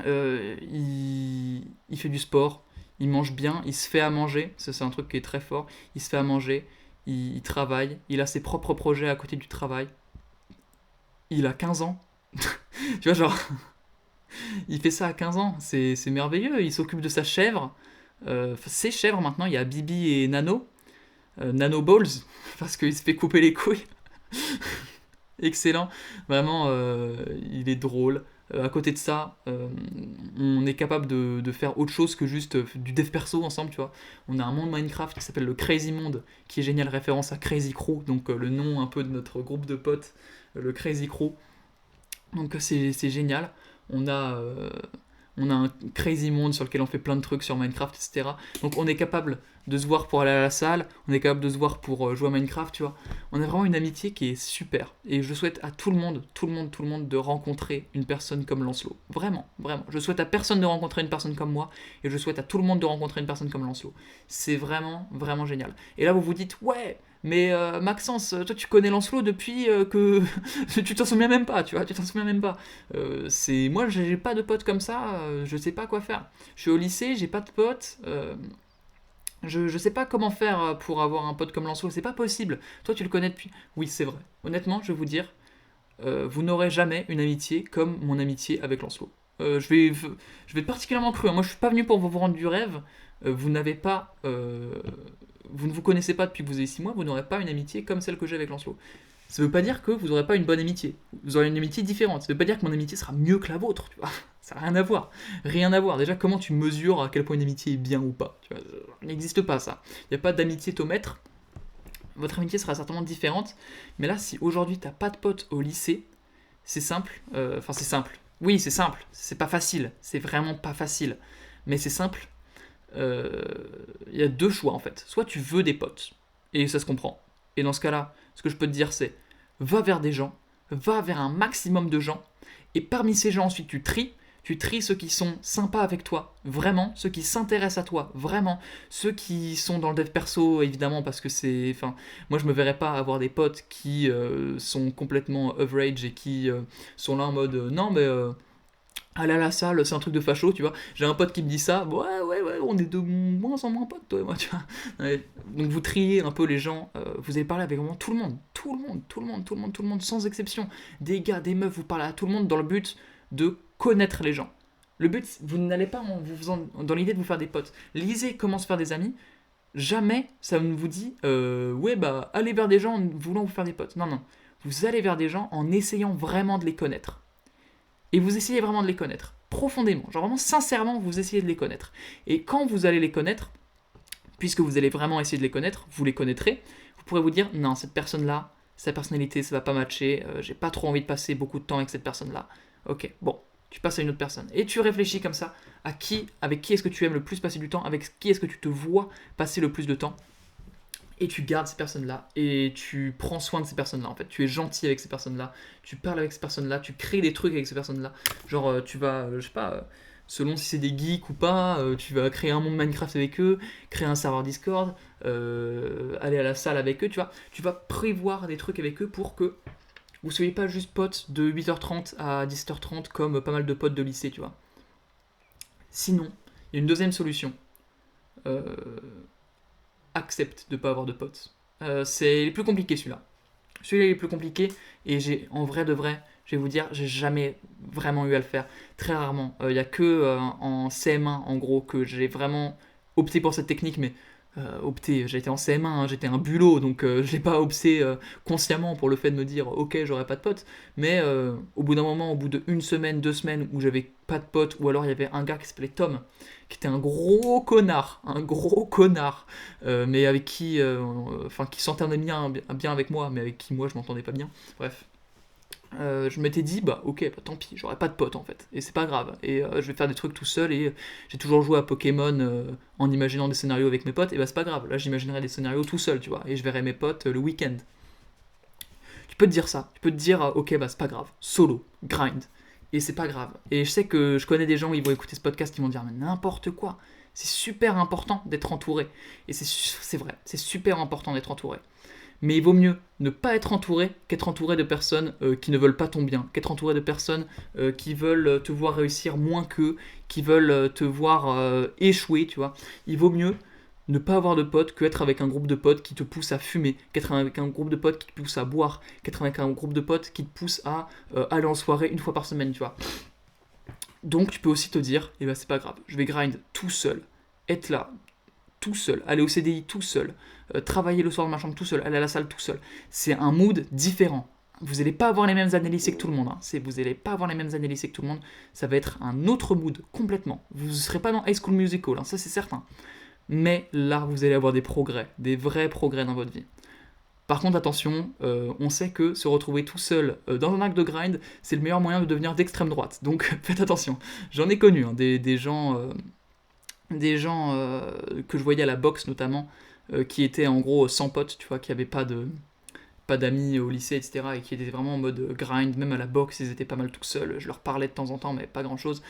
Il fait du sport. Il mange bien. Il se fait à manger. Ça, c'est un truc qui est très fort. Il se fait à manger. Il travaille. Il a ses propres projets à côté du travail. Il a 15 ans. Tu vois, genre, il fait ça à 15 ans. C'est merveilleux. Il s'occupe de sa chèvre. Ses chèvres maintenant. Il y a Bibi et Nano. Nano Balls. Parce qu'il se fait couper les couilles. Excellent, vraiment, il est drôle. À côté de ça, on est capable de faire autre chose que juste du dev perso ensemble, tu vois. On a un monde Minecraft qui s'appelle le Crazy Monde, qui est génial, référence à Crazy Crew, donc le nom un peu de notre groupe de potes, le Crazy Crew. Donc c'est génial. On a, euh, on a un crazy monde sur lequel on fait plein de trucs sur Minecraft, etc. Donc on est capable de se voir pour aller à la salle, on est capable de se voir pour jouer à Minecraft, tu vois. On a vraiment une amitié qui est super. Et je souhaite à tout le monde, tout le monde, tout le monde de rencontrer une personne comme Lancelot. Vraiment, vraiment. Je souhaite à personne de rencontrer une personne comme moi, et je souhaite à tout le monde de rencontrer une personne comme Lancelot. C'est vraiment, vraiment génial. Et là vous vous dites, ouais, mais Maxence, toi tu connais Lancelot depuis que tu t'en souviens même pas, tu vois, tu t'en souviens même pas. C'est moi, j'ai pas de potes comme ça, je sais pas quoi faire. Je suis au lycée, j'ai pas de potes. Je sais pas comment faire pour avoir un pote comme Lancelot, c'est pas possible. Toi, tu le connais depuis. Oui, c'est vrai. Honnêtement, je vais vous dire, vous n'aurez jamais une amitié comme mon amitié avec Lancelot. Je vais être particulièrement cru, hein. Moi, je suis pas venu pour vous rendre du rêve. Vous n'avez pas. Vous ne vous connaissez pas depuis que vous avez 6 mois, vous n'aurez pas une amitié comme celle que j'ai avec Lancelot. Ça veut pas dire que vous n'aurez pas une bonne amitié. Vous aurez une amitié différente. Ça veut pas dire que mon amitié sera mieux que la vôtre, tu vois. Ça n'a rien à voir. Rien à voir. Déjà, comment tu mesures à quel point une amitié est bien ou pas, tu vois. Il n'existe pas ça. Il n'y a pas d'amitié-tomètre. Votre amitié sera certainement différente. Mais là, si aujourd'hui t'as pas de potes au lycée, c'est simple. Enfin, c'est simple. Oui, c'est simple. C'est pas facile. C'est vraiment pas facile. Mais c'est simple. Il y a deux choix en fait. Soit tu veux des potes, et ça se comprend. Et dans ce cas-là, ce que je peux te dire c'est, va vers des gens, va vers un maximum de gens, et parmi ces gens ensuite tu tries ceux qui sont sympas avec toi, vraiment, ceux qui s'intéressent à toi, vraiment, ceux qui sont dans le dev perso, évidemment, parce que c'est... Enfin, moi je me verrais pas avoir des potes qui sont complètement average et qui sont là en mode, non mais... aller à la salle, c'est un truc de facho, tu vois. J'ai un pote qui me dit ça, ouais, ouais, ouais, on est de moins en moins potes, toi et moi, tu vois. Ouais. Donc vous triez un peu les gens, vous allez parler avec vraiment tout le monde, tout le monde, tout le monde, tout le monde, tout le monde, sans exception. Des gars, des meufs, vous parlez à tout le monde dans le but de connaître les gens. Le but, vous n'allez pas en vous faisant, dans l'idée de vous faire des potes. Lisez comment se faire des amis. Jamais ça ne vous dit, ouais, bah, allez vers des gens en voulant vous faire des potes. Non, non. Vous allez vers des gens en essayant vraiment de les connaître. Et vous essayez vraiment de les connaître, profondément, genre vraiment sincèrement, vous essayez de les connaître. Et quand vous allez les connaître, puisque vous allez vraiment essayer de les connaître, vous les connaîtrez, vous pourrez vous dire, non, cette personne-là, sa personnalité, ça va pas matcher, j'ai pas trop envie de passer beaucoup de temps avec cette personne-là. Ok, bon, tu passes à une autre personne. Et tu réfléchis comme ça, avec qui est-ce que tu aimes le plus passer du temps, avec qui est-ce que tu te vois passer le plus de temps, et tu gardes ces personnes-là, et tu prends soin de ces personnes-là, en fait. Tu es gentil avec ces personnes-là, tu parles avec ces personnes-là, tu crées des trucs avec ces personnes-là. Genre, tu vas, je sais pas, selon si c'est des geeks ou pas, tu vas créer un monde Minecraft avec eux, créer un serveur Discord, aller à la salle avec eux, tu vois. Tu vas prévoir des trucs avec eux pour que vous soyez pas juste potes de 8h30 à 17h30 comme pas mal de potes de lycée, tu vois. Sinon, il y a une deuxième solution. Euh, Accepte de pas avoir de potes. C'est les plus compliqués celui-là. Celui-là est le plus compliqué et j'ai en vrai de vrai, je vais vous dire, j'ai jamais vraiment eu à le faire. Très rarement. Il y a que en CM1 en gros que j'ai vraiment opté pour cette technique, mais opté, j'étais en CM1, hein, j'étais un bulot, donc j'ai pas opté consciemment pour le fait de me dire ok j'aurai pas de potes, mais au bout d'un moment, au bout de une semaine, 2 semaines où j'avais pas de potes, ou alors il y avait un gars qui s'appelait Tom, qui était un gros connard, mais avec qui, enfin qui s'entendait bien avec moi, mais avec qui moi je m'entendais pas bien, bref. je m'étais dit, bah ok, bah, tant pis, j'aurai pas de potes en fait, et c'est pas grave, et je vais faire des trucs tout seul, et j'ai toujours joué à Pokémon en imaginant des scénarios avec mes potes, et bah c'est pas grave, là j'imaginerai des scénarios tout seul, tu vois, et je verrai mes potes le week-end. Tu peux te dire ça, tu peux te dire, ok, bah c'est pas grave, solo, grind, et c'est pas grave. Et je sais que je connais des gens, ils vont écouter ce podcast, ils vont dire, mais n'importe quoi, c'est super important d'être entouré, et c'est vrai, c'est super important d'être entouré. Mais il vaut mieux ne pas être entouré qu'être entouré de personnes qui ne veulent pas ton bien, qu'être entouré de personnes qui veulent te voir réussir moins qu'eux, qui veulent te voir échouer, tu vois. Il vaut mieux ne pas avoir de potes qu'être avec un groupe de potes qui te pousse à fumer, qu'être avec un groupe de potes qui te pousse à boire, qu'être avec un groupe de potes qui te pousse à aller en soirée une fois par semaine, tu vois. Donc tu peux aussi te dire, eh ben c'est pas grave, je vais grind tout seul, être là, tout seul, aller au CDI tout seul, travailler le soir dans ma chambre tout seul, aller à la salle tout seul. C'est un mood différent. Vous n'allez pas avoir les mêmes années lycée que tout le monde. Hein. Vous n'allez pas avoir les mêmes années lycée que tout le monde. Ça va être un autre mood complètement. Vous ne serez pas dans High School Musical, hein, ça c'est certain. Mais là, vous allez avoir des progrès, des vrais progrès dans votre vie. Par contre, attention, on sait que se retrouver tout seul dans un acte de grind, c'est le meilleur moyen de devenir d'extrême droite. Donc faites attention. J'en ai connu hein, des gens que je voyais à la boxe notamment, qui étaient en gros sans potes, tu vois, qui n'avaient pas d'amis au lycée, etc., et qui étaient vraiment en mode grind, même à la boxe, ils étaient pas mal tout seuls, je leur parlais de temps en temps, mais pas grand-chose,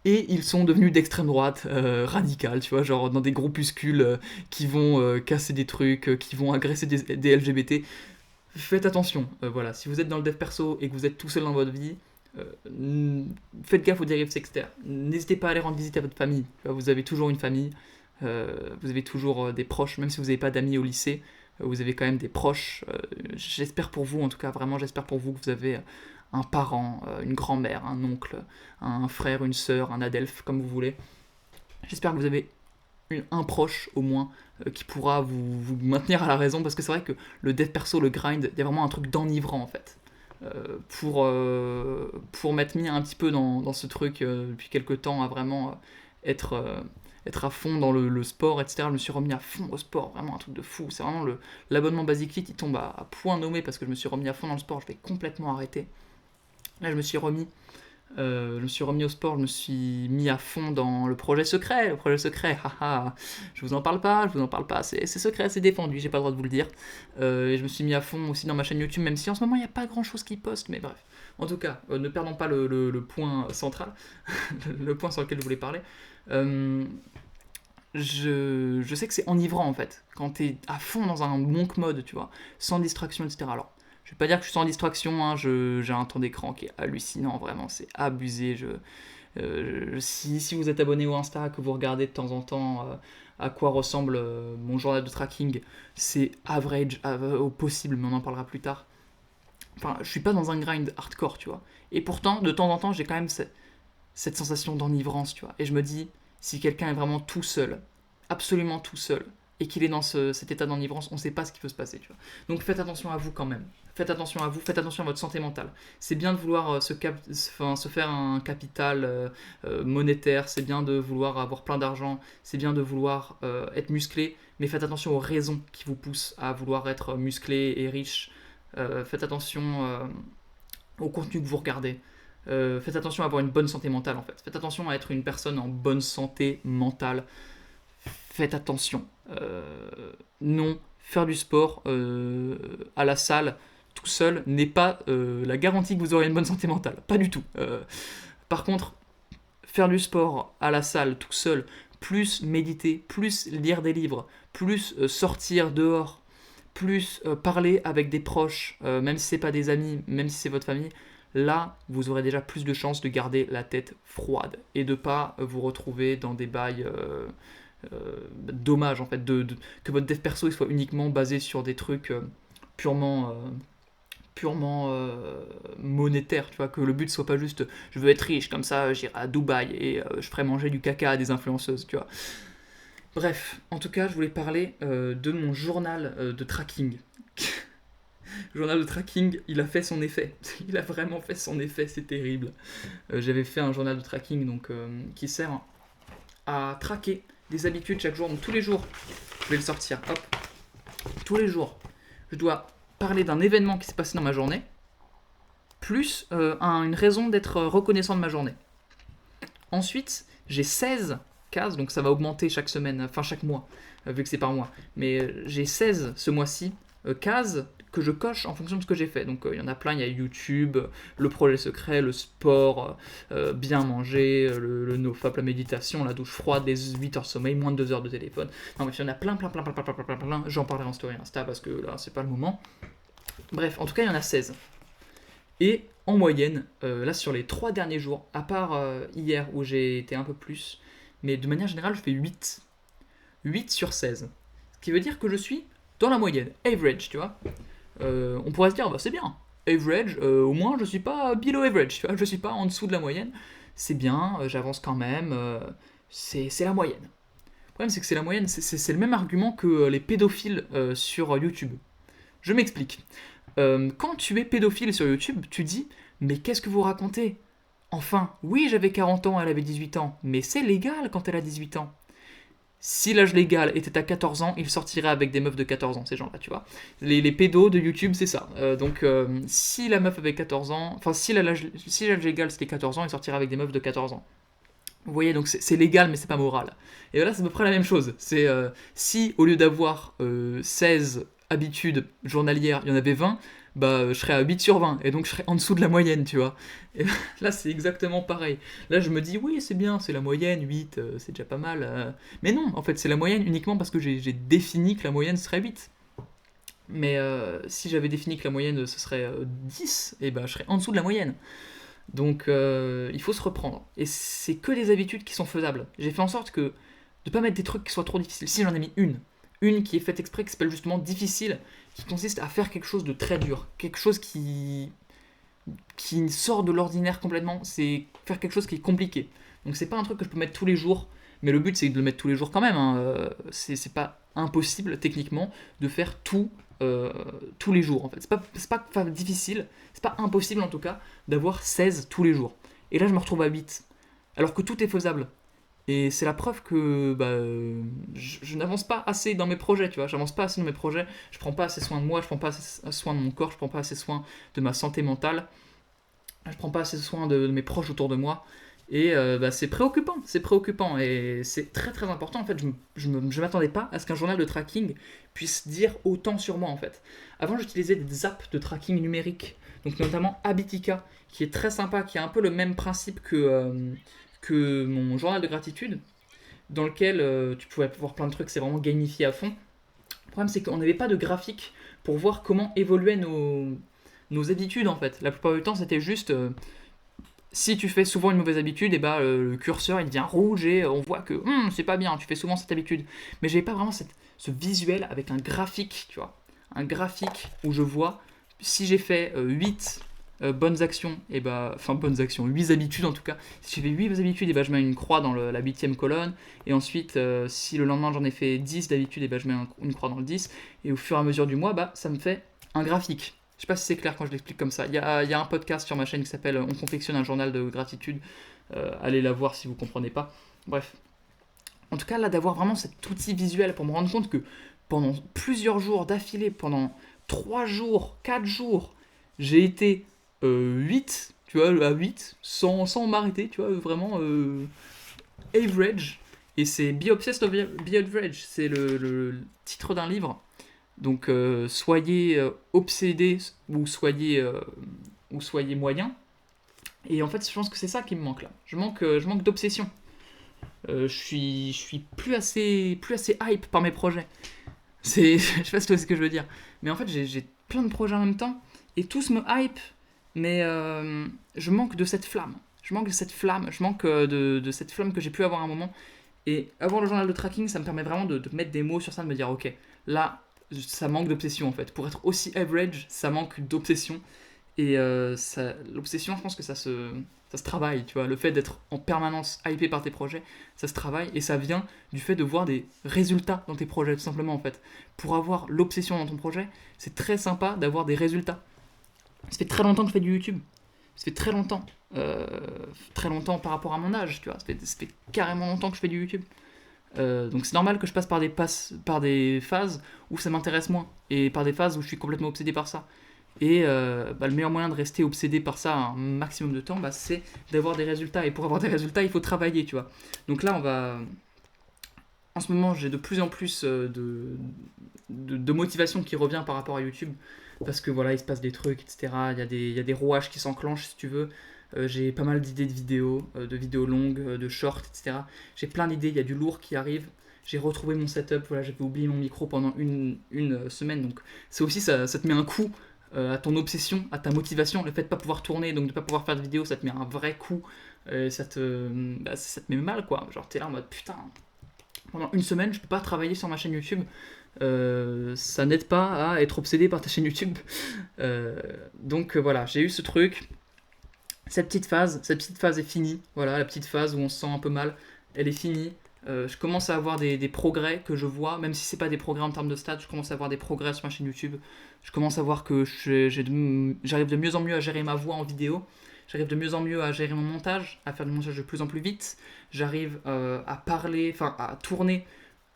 et ils sont devenus d'extrême droite, radicale, tu vois, genre dans des groupuscules qui vont casser des trucs, qui vont agresser des LGBT. Faites attention, voilà, si vous êtes dans le dev perso et que vous êtes tout seul dans votre vie, faites gaffe aux dérives sectaires. N'hésitez pas à aller rendre visite à votre famille. Vous avez toujours une famille, vous avez toujours des proches, même si vous n'avez pas d'amis au lycée, vous avez quand même des proches. J'espère pour vous, en tout cas, vraiment, j'espère pour vous que vous avez un parent, une grand-mère, un oncle, un frère, une sœur, un adelphe, comme vous voulez. J'espère que vous avez un proche au moins qui pourra vous maintenir à la raison, parce que c'est vrai que le dev perso, le grind, il y a vraiment un truc d'enivrant en fait. Pour m'être mis un petit peu dans ce truc depuis quelques temps à vraiment être à fond dans le sport, etc. Je me suis remis à fond au sport, vraiment un truc de fou. C'est vraiment l'abonnement Basic Fit, il tombe à point nommé parce que je me suis remis à fond dans le sport, je vais complètement arrêter. Là, je me suis remis au sport, je me suis mis à fond dans le projet secret, haha, je vous en parle pas, c'est secret, c'est défendu, j'ai pas le droit de vous le dire. Et je me suis mis à fond aussi dans ma chaîne YouTube, même si en ce moment il n'y a pas grand chose qui poste, mais bref. En tout cas, ne perdons pas le point central, le point sur lequel je voulais parler. Je sais que c'est enivrant en fait, quand t'es à fond dans un monk mode, tu vois, sans distraction, etc. Alors, je vais pas dire que je suis sans distraction, hein, j'ai un temps d'écran qui est hallucinant, vraiment, c'est abusé. Si vous êtes abonné au Insta, que vous regardez de temps en temps à quoi ressemble mon journal de tracking, c'est average au possible, mais on en parlera plus tard. Enfin, je suis pas dans un grind hardcore, tu vois. Et pourtant, de temps en temps, j'ai quand même cette sensation d'enivrance, tu vois. Et je me dis, si quelqu'un est vraiment tout seul, absolument tout seul, et qu'il est dans cet état d'enivrance, on ne sait pas ce qui peut se passer, tu vois. Donc faites attention à vous quand même. Faites attention à vous, faites attention à votre santé mentale. C'est bien de vouloir se faire un capital monétaire, c'est bien de vouloir avoir plein d'argent, c'est bien de vouloir être musclé, mais faites attention aux raisons qui vous poussent à vouloir être musclé et riche. Faites attention au contenu que vous regardez. Faites attention à avoir une bonne santé mentale en fait. Faites attention à être une personne en bonne santé mentale. Faites attention. Non, faire du sport à la salle tout seul n'est pas la garantie que vous aurez une bonne santé mentale. Pas du tout. Par contre, faire du sport à la salle tout seul, plus méditer, plus lire des livres, plus sortir dehors, plus parler avec des proches, même si c'est pas des amis, même si c'est votre famille, là, vous aurez déjà plus de chances de garder la tête froide et de pas vous retrouver dans des bails dommages en fait, que votre dev perso il soit uniquement basé sur des trucs purement monétaires, tu vois, que le but soit pas juste je veux être riche, comme ça j'irai à Dubaï et je ferai manger du caca à des influenceuses, tu vois. Bref, en tout cas, je voulais parler de mon journal de tracking. Le journal de tracking, il a fait son effet. Il a vraiment fait son effet, c'est terrible. J'avais fait un journal de tracking donc, qui sert à traquer des habitudes chaque jour. Donc tous les jours, je vais le sortir. Hop. Tous les jours, je dois parler d'un événement qui s'est passé dans ma journée. plus une raison d'être reconnaissant de ma journée. Ensuite, j'ai 16 cases, donc ça va augmenter chaque semaine, enfin chaque mois, vu que c'est par mois. Mais j'ai 16 ce mois-ci, cases que je coche en fonction de ce que j'ai fait. Donc il y en a plein, il y a YouTube, le projet secret, le sport, bien manger, le nofap, la méditation, la douche froide, les 8 heures de sommeil, moins de 2 heures de téléphone. Non mais il y en a plein. J'en parlerai en story Insta parce que là c'est pas le moment. Bref, en tout cas il y en a 16. Et en moyenne, là sur les 3 derniers jours, à part hier où j'ai été un peu plus, mais de manière générale je fais 8. 8 sur 16. Ce qui veut dire que je suis dans la moyenne, average, tu vois. On pourrait se dire, bah, c'est bien, average, au moins je suis pas below average, tu vois, je suis pas en dessous de la moyenne, c'est bien, j'avance quand même, c'est la moyenne. Le problème c'est que c'est la moyenne, c'est le même argument que les pédophiles sur YouTube. Je m'explique. Quand tu es pédophile sur YouTube, tu dis, mais qu'est-ce que vous racontez? Enfin, oui, j'avais 40 ans, elle avait 18 ans, mais c'est légal quand elle a 18 ans. Si l'âge légal était à 14 ans, il sortirait avec des meufs de 14 ans, ces gens-là, tu vois. Les pédos de YouTube, c'est ça. Donc, si la meuf avait 14 ans, enfin, si l'âge légal c'était 14 ans, il sortirait avec des meufs de 14 ans. Vous voyez, donc c'est légal, mais c'est pas moral. Et là, c'est à peu près la même chose. C'est si, au lieu d'avoir 16 habitudes journalières, il y en avait 20, bah, je serais à 8 sur 20, et donc je serais en dessous de la moyenne, tu vois. Et là, c'est exactement pareil. Là, je me dis, oui, c'est bien, c'est la moyenne, 8, c'est déjà pas mal. Mais non, en fait, c'est la moyenne uniquement parce que j'ai défini que la moyenne serait 8. Mais si j'avais défini que la moyenne, ce serait 10, et bah, je serais en dessous de la moyenne. Donc, il faut se reprendre. Et c'est que des habitudes qui sont faisables. J'ai fait en sorte que de pas mettre des trucs qui soient trop difficiles. Si j'en ai mis une qui est faite exprès, qui s'appelle justement difficile, qui consiste à faire quelque chose de très dur, quelque chose qui sort de l'ordinaire complètement, c'est faire quelque chose qui est compliqué. Donc c'est pas un truc que je peux mettre tous les jours, mais le but c'est de le mettre tous les jours quand même. Hein. C'est pas impossible techniquement de faire tout tous les jours en fait. C'est pas difficile, c'est pas impossible en tout cas d'avoir 16 tous les jours. Et là je me retrouve à 8, alors que tout est faisable. Et c'est la preuve que bah, je n'avance pas assez dans mes projets, tu vois. J'avance pas assez dans mes projets, je prends pas assez soin de moi, je prends pas assez soin de mon corps, je prends pas assez soin de ma santé mentale, je prends pas assez soin de mes proches autour de moi. Et bah, c'est préoccupant et c'est très très important. En fait, je m'attendais pas à ce qu'un journal de tracking puisse dire autant sur moi en fait. Avant, j'utilisais des apps de tracking numérique, donc notamment Habitica, qui est très sympa, qui a un peu le même principe que mon journal de gratitude, dans lequel tu pouvais voir plein de trucs, c'est vraiment gamifié à fond. Le problème, c'est qu'on n'avait pas de graphique pour voir comment évoluaient nos habitudes en fait. La plupart du temps, c'était juste si tu fais souvent une mauvaise habitude, et bah, le curseur il devient rouge et on voit que c'est pas bien, tu fais souvent cette habitude. Mais j'avais pas vraiment ce visuel avec un graphique, tu vois. Un graphique où je vois si j'ai fait 8 bonnes actions, et bah, enfin bonnes actions, 8 habitudes en tout cas. Si j'ai fait 8 habitudes, et bah, je mets une croix dans la 8e colonne. Et ensuite, si le lendemain j'en ai fait 10 d'habitude, et bah, je mets une croix dans le 10. Et au fur et à mesure du mois, bah, ça me fait un graphique. Je sais pas si c'est clair quand je l'explique comme ça. Il y a un podcast sur ma chaîne qui s'appelle On confectionne un journal de gratitude. Allez la voir si vous comprenez pas. Bref. En tout cas, là, d'avoir vraiment cet outil visuel pour me rendre compte que pendant plusieurs jours d'affilée, pendant 3 jours, 4 jours, j'ai été 8, tu vois, à 8, sans m'arrêter, tu vois, vraiment average. Et c'est Be Obsessed of Be Average, c'est le titre d'un livre. Donc soyez obsédé ou soyez moyen. Et en fait, je pense que c'est ça qui me manque là. Je manque d'obsession. Je suis plus assez hype par mes projets. Je sais pas si tu vois ce que je veux dire. Mais en fait, j'ai plein de projets en même temps et tous me hype. Mais je manque de cette flamme. Je manque de cette flamme. Je manque de cette flamme que j'ai pu avoir à un moment. Et avoir le journal de tracking, ça me permet vraiment de mettre des mots sur ça, de me dire ok, là ça manque d'obsession en fait. Pour être aussi average, ça manque d'obsession. Et l'obsession, je pense que ça se travaille, tu vois. Le fait d'être en permanence hypé par tes projets, ça se travaille et ça vient du fait de voir des résultats dans tes projets, tout simplement en fait. Pour avoir l'obsession dans ton projet, c'est très sympa d'avoir des résultats. Ça fait très longtemps que je fais du YouTube. Ça fait très longtemps. Très longtemps par rapport à mon âge, tu vois. Ça fait carrément longtemps que je fais du YouTube. Donc c'est normal que je passe par des phases où ça m'intéresse moins et par des phases où je suis complètement obsédé par ça. Et le meilleur moyen de rester obsédé par ça un maximum de temps, c'est d'avoir des résultats. Et pour avoir des résultats, il faut travailler, tu vois. Donc là, en ce moment, j'ai de plus en plus de motivation qui revient par rapport à YouTube. Parce que voilà, il se passe des trucs, etc. Il y a des rouages qui s'enclenchent, si tu veux. J'ai pas mal d'idées de vidéos longues, de shorts, etc. J'ai plein d'idées, il y a du lourd qui arrive. J'ai retrouvé mon setup, voilà, j'avais oublié mon micro pendant une semaine. Donc c'est aussi, ça te met un coup à ton obsession, à ta motivation. Le fait de ne pas pouvoir tourner, donc de ne pas pouvoir faire de vidéo, ça te met un vrai coup. Ça te met mal, quoi. Genre, t'es là en mode putain, pendant une semaine, je peux pas travailler sur ma chaîne YouTube. Ça n'aide pas à être obsédé par ta chaîne YouTube. Donc voilà, j'ai eu ce truc. Cette petite phase est finie. Voilà, la petite phase où on se sent un peu mal, elle est finie. Je commence à avoir des progrès que je vois, même si c'est pas des progrès en termes de stats, je commence à avoir des progrès sur ma chaîne YouTube. Je commence à voir que j'arrive de mieux en mieux à gérer ma voix en vidéo. J'arrive de mieux en mieux à gérer mon montage, à faire du montage de plus en plus vite. J'arrive à parler, enfin à tourner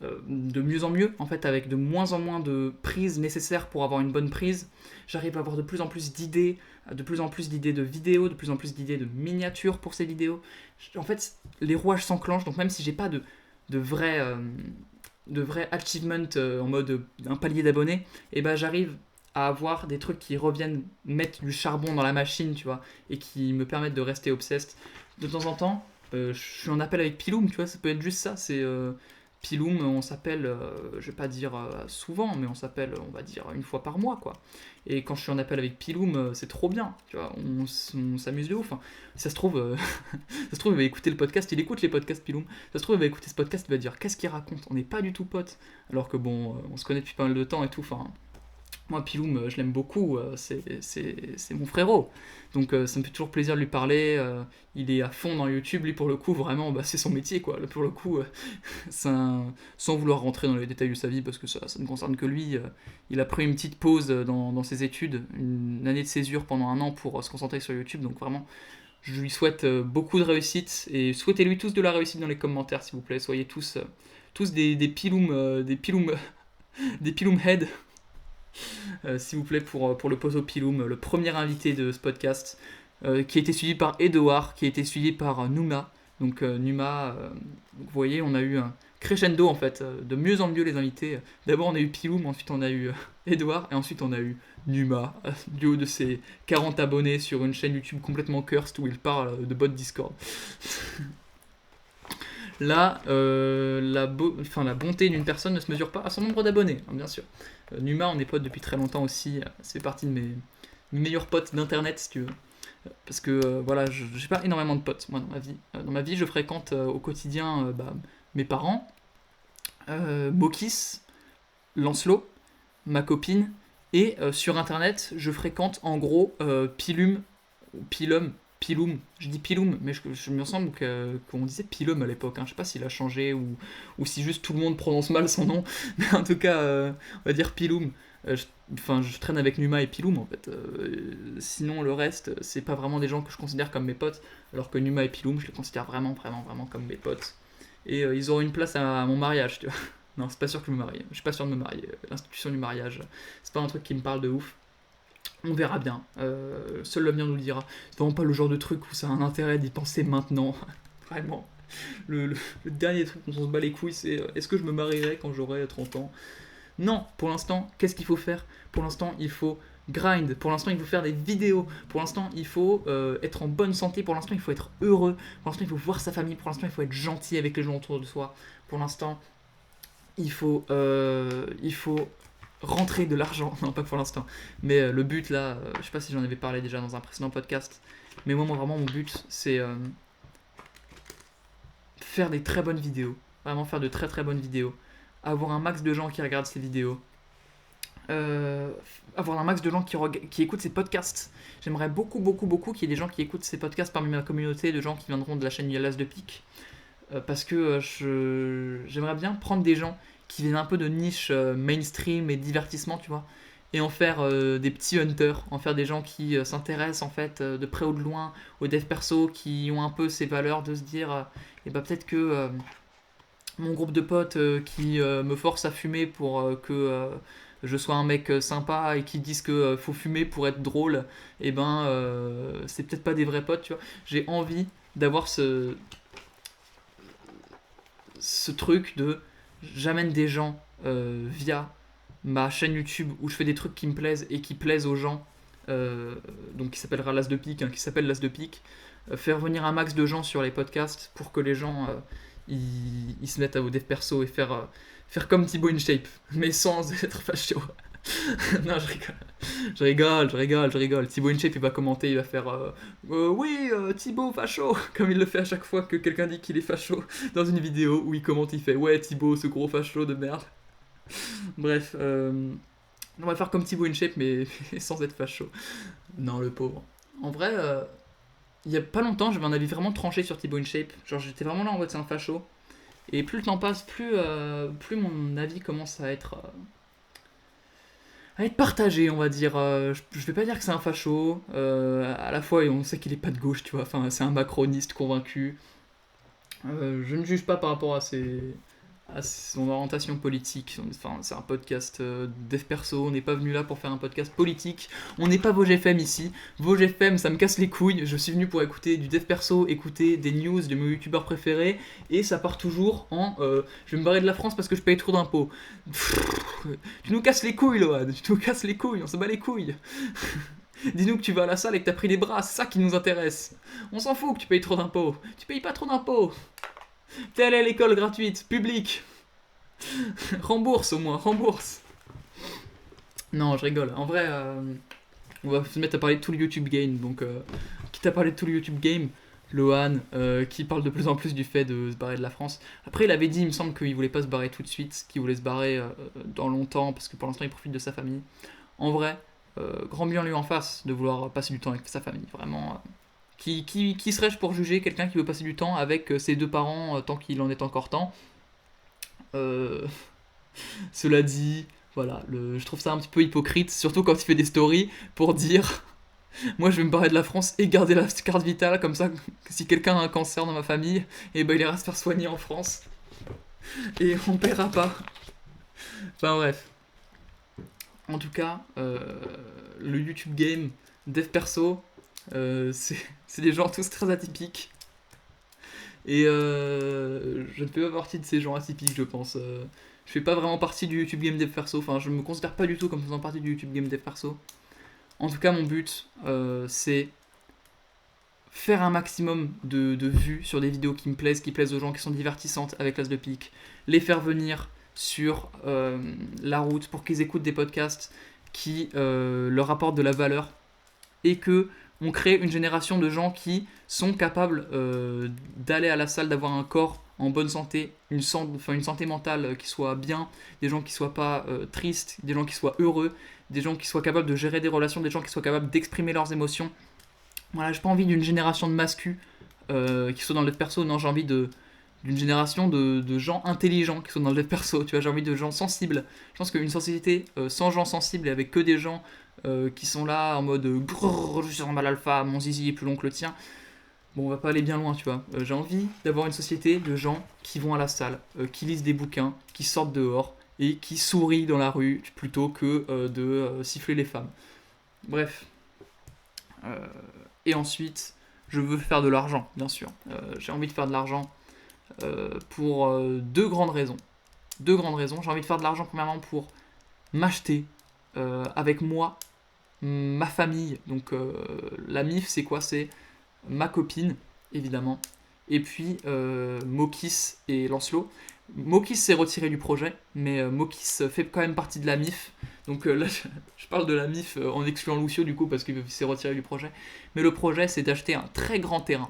de mieux en mieux, en fait, avec de moins en moins de prises nécessaires pour avoir une bonne prise. J'arrive à avoir de plus en plus d'idées, de vidéos, de plus en plus d'idées de miniatures pour ces vidéos. En fait, les rouages s'enclenchent, donc même si j'ai pas de vrai, de vrai achievement en mode un palier d'abonnés, et j'arrive à avoir des trucs qui reviennent mettre du charbon dans la machine, tu vois, et qui me permettent de rester obsessed. De temps en temps, je suis en appel avec Piloum, tu vois, ça peut être juste ça, c'est... Piloum, on s'appelle, je vais pas dire souvent, mais on s'appelle, on va dire, une fois par mois, quoi. Et quand je suis en appel avec Piloum, c'est trop bien, tu vois, on s'amuse de ouf. Hein. Ça se trouve, ça se trouve, il va écouter le podcast, il écoute les podcasts Piloum. Ça se trouve, il va écouter ce podcast, il va dire, qu'est-ce qu'il raconte? On n'est pas du tout potes. Alors que bon, on se connaît depuis pas mal de temps et tout, enfin... Moi, Piloum, je l'aime beaucoup, c'est mon frérot. Donc ça me fait toujours plaisir de lui parler. Il est à fond dans YouTube, lui pour le coup, vraiment, c'est son métier quoi. Là, pour le coup, sans vouloir rentrer dans les détails de sa vie, parce que ça ne concerne que lui, il a pris une petite pause dans ses études, une année de césure pendant un an pour se concentrer sur YouTube. Donc vraiment, je lui souhaite beaucoup de réussite et souhaitez-lui tous de la réussite dans les commentaires, s'il vous plaît. Soyez tous des Piloum, des Piloum head. S'il vous plaît, pour le poteau Piloum, le premier invité de ce podcast, qui a été suivi par Edouard, qui a été suivi par Numa. Donc Numa, vous voyez, on a eu un crescendo en fait, de mieux en mieux les invités. D'abord on a eu Piloum, ensuite on a eu Edouard, et ensuite on a eu Numa, du haut de ses 40 abonnés sur une chaîne YouTube complètement cursed où il parle de bots Discord. Là, la bonté d'une personne ne se mesure pas à son nombre d'abonnés, hein, bien sûr. Numa, on est potes depuis très longtemps aussi. Ça fait partie de mes meilleurs potes d'internet, si tu veux. Parce que voilà, j'ai pas énormément de potes, moi, dans ma vie. Dans ma vie, je fréquente au quotidien mes parents, Mokis, Lancelot, ma copine, et sur internet, je fréquente en gros Piloum, je dis Piloum, mais je me semble qu'on disait Pilum à l'époque. Hein. Je sais pas s'il a changé ou si juste tout le monde prononce mal son nom. Mais en tout cas, on va dire Piloum. Je traîne avec Numa et Piloum en fait. Sinon, le reste, c'est pas vraiment des gens que je considère comme mes potes. Alors que Numa et Piloum, je les considère vraiment, vraiment, vraiment comme mes potes. Et ils auront une place à mon mariage, tu vois. Non, c'est pas sûr que je me marie. Je suis pas sûr de me marier. L'institution du mariage, c'est pas un truc qui me parle de ouf. On verra bien. Seul l'avenir nous le dira. C'est vraiment pas le genre de truc où ça a un intérêt d'y penser maintenant. Vraiment. Le dernier truc dont on se bat les couilles, c'est est-ce que je me marierai quand j'aurai 30 ans? Non, pour l'instant, qu'est-ce qu'il faut faire? Pour l'instant, il faut grind. Pour l'instant, il faut faire des vidéos. Pour l'instant, il faut être en bonne santé. Pour l'instant, il faut être heureux. Pour l'instant, il faut voir sa famille. Pour l'instant, il faut être gentil avec les gens autour de soi. Pour l'instant, il faut rentrer de l'argent. Non, pas pour l'instant. Mais le but là, je sais pas si j'en avais parlé déjà dans un précédent podcast. Mais moi, vraiment, mon but, c'est faire des très bonnes vidéos. Vraiment faire de très très bonnes vidéos. Avoir un max de gens qui regardent ces vidéos. Avoir un max de gens qui écoutent ces podcasts. J'aimerais beaucoup, beaucoup, beaucoup qu'il y ait des gens qui écoutent ces podcasts parmi ma communauté, de gens qui viendront de la chaîne Yalas de Pique. Parce que j'aimerais bien prendre des gens qui viennent un peu de niche mainstream et divertissement, tu vois, et en faire des petits hunters, en faire des gens qui s'intéressent en fait de près ou de loin aux devs perso, qui ont un peu ces valeurs de se dire, et peut-être que mon groupe de potes qui me force à fumer pour que je sois un mec sympa et qui disent que faut fumer pour être drôle, et ben c'est peut-être pas des vrais potes, tu vois. J'ai envie d'avoir ce truc de j'amène des gens via ma chaîne YouTube où je fais des trucs qui me plaisent et qui plaisent aux gens, donc qui s'appellera L'As de Pique, qui s'appelle L'As de Pique, faire venir un max de gens sur les podcasts pour que les gens ils se mettent à vos dev perso et faire comme Thibaut InShape, mais sans être facho. Non, je rigole. Thibaut InShape il va commenter, il va faire oui, Thibaut facho, comme il le fait à chaque fois que quelqu'un dit qu'il est facho dans une vidéo où il commente, il fait ouais, Thibaut, ce gros facho de merde. Bref, on va faire comme Thibaut InShape, mais sans être facho. Non, le pauvre. En vrai, il y a pas longtemps, j'avais un avis vraiment tranché sur Thibaut InShape. Genre, j'étais vraiment là en mode c'est un facho. Et plus le temps passe, plus mon avis commence à être partagé, on va dire. Je vais pas dire que c'est un facho. À la fois, on sait qu'il est pas de gauche, tu vois. Enfin, c'est un macroniste convaincu. Je ne juge pas par rapport à son orientation politique. Enfin, c'est un podcast dev perso. On n'est pas venu là pour faire un podcast politique. On n'est pas VosGFM ici. VosGFM, ça me casse les couilles. Je suis venu pour écouter du dev perso, écouter des news de mes youtubeurs préférés. Et ça part toujours en je vais me barrer de la France parce que je paye trop d'impôts. Tu nous casses les couilles, Lohan. Tu nous casses les couilles. On se bat les couilles. Dis-nous que tu vas à la salle et que t'as pris des bras. C'est ça qui nous intéresse. On s'en fout que tu payes trop d'impôts. Tu payes pas trop d'impôts. Telle est l'école gratuite, publique. Rembourse au moins, rembourse. Non, je rigole. En vrai, on va se mettre à parler de tout le YouTube game. Donc, quitte à parler de tout le YouTube game, Lohan, qui parle de plus en plus du fait de se barrer de la France. Après, il avait dit, il me semble, qu'il voulait pas se barrer tout de suite, qu'il voulait se barrer dans longtemps, parce que pour l'instant, il profite de sa famille. En vrai, grand bien lui en face de vouloir passer du temps avec sa famille. Vraiment. Qui serais-je pour juger quelqu'un qui veut passer du temps avec ses deux parents tant qu'il en est encore temps. Cela dit, voilà, je trouve ça un petit peu hypocrite, surtout quand il fait des stories pour dire moi je vais me barrer de la France et garder la carte vitale, comme ça, si quelqu'un a un cancer dans ma famille, et ben il ira se faire soigner en France. Et on paiera pas. Enfin bref. En tout cas, le YouTube game, dev perso, c'est des gens tous très atypiques. Et je ne fais pas partie de ces gens atypiques, je pense. Je fais pas vraiment partie du YouTube Game Dev Perso. Enfin, je me considère pas du tout comme faisant partie du YouTube Game Dev Perso. En tout cas, mon but, c'est faire un maximum de vues sur des vidéos qui me plaisent, qui plaisent aux gens, qui sont divertissantes avec L'As de Pique. Les faire venir sur la route pour qu'ils écoutent des podcasts qui leur apportent de la valeur. Et que on crée une génération de gens qui sont capables d'aller à la salle, d'avoir un corps en bonne santé, une santé mentale qui soit bien, des gens qui soient pas tristes, des gens qui soient heureux, des gens qui soient capables de gérer des relations, des gens qui soient capables d'exprimer leurs émotions. Voilà, j'ai pas envie d'une génération de mascus qui soit dans le dev perso, non, j'ai envie d'une génération de gens intelligents qui sont dans le dev perso, tu vois, j'ai envie de gens sensibles. Je pense qu'une société sans gens sensibles et avec que des gens qui sont là en mode je suis en mal alpha, mon zizi est plus long que le tien, bon, on va pas aller bien loin, tu vois. J'ai envie d'avoir une société de gens qui vont à la salle, qui lisent des bouquins, qui sortent dehors et qui sourient dans la rue plutôt que de siffler les femmes. Bref. Et ensuite, je veux faire de l'argent, bien sûr. J'ai envie de faire de l'argent pour deux grandes raisons. Deux grandes raisons. J'ai envie de faire de l'argent premièrement pour m'acheter avec moi ma famille. Donc la MIF, c'est quoi? C'est ma copine, évidemment. Et puis Mokis et Lancelot. Mokis s'est retiré du projet, mais Mokis fait quand même partie de la MIF. Donc là, je parle de la MIF en excluant Lucio du coup, parce qu'il s'est retiré du projet. Mais le projet, c'est d'acheter un très grand terrain.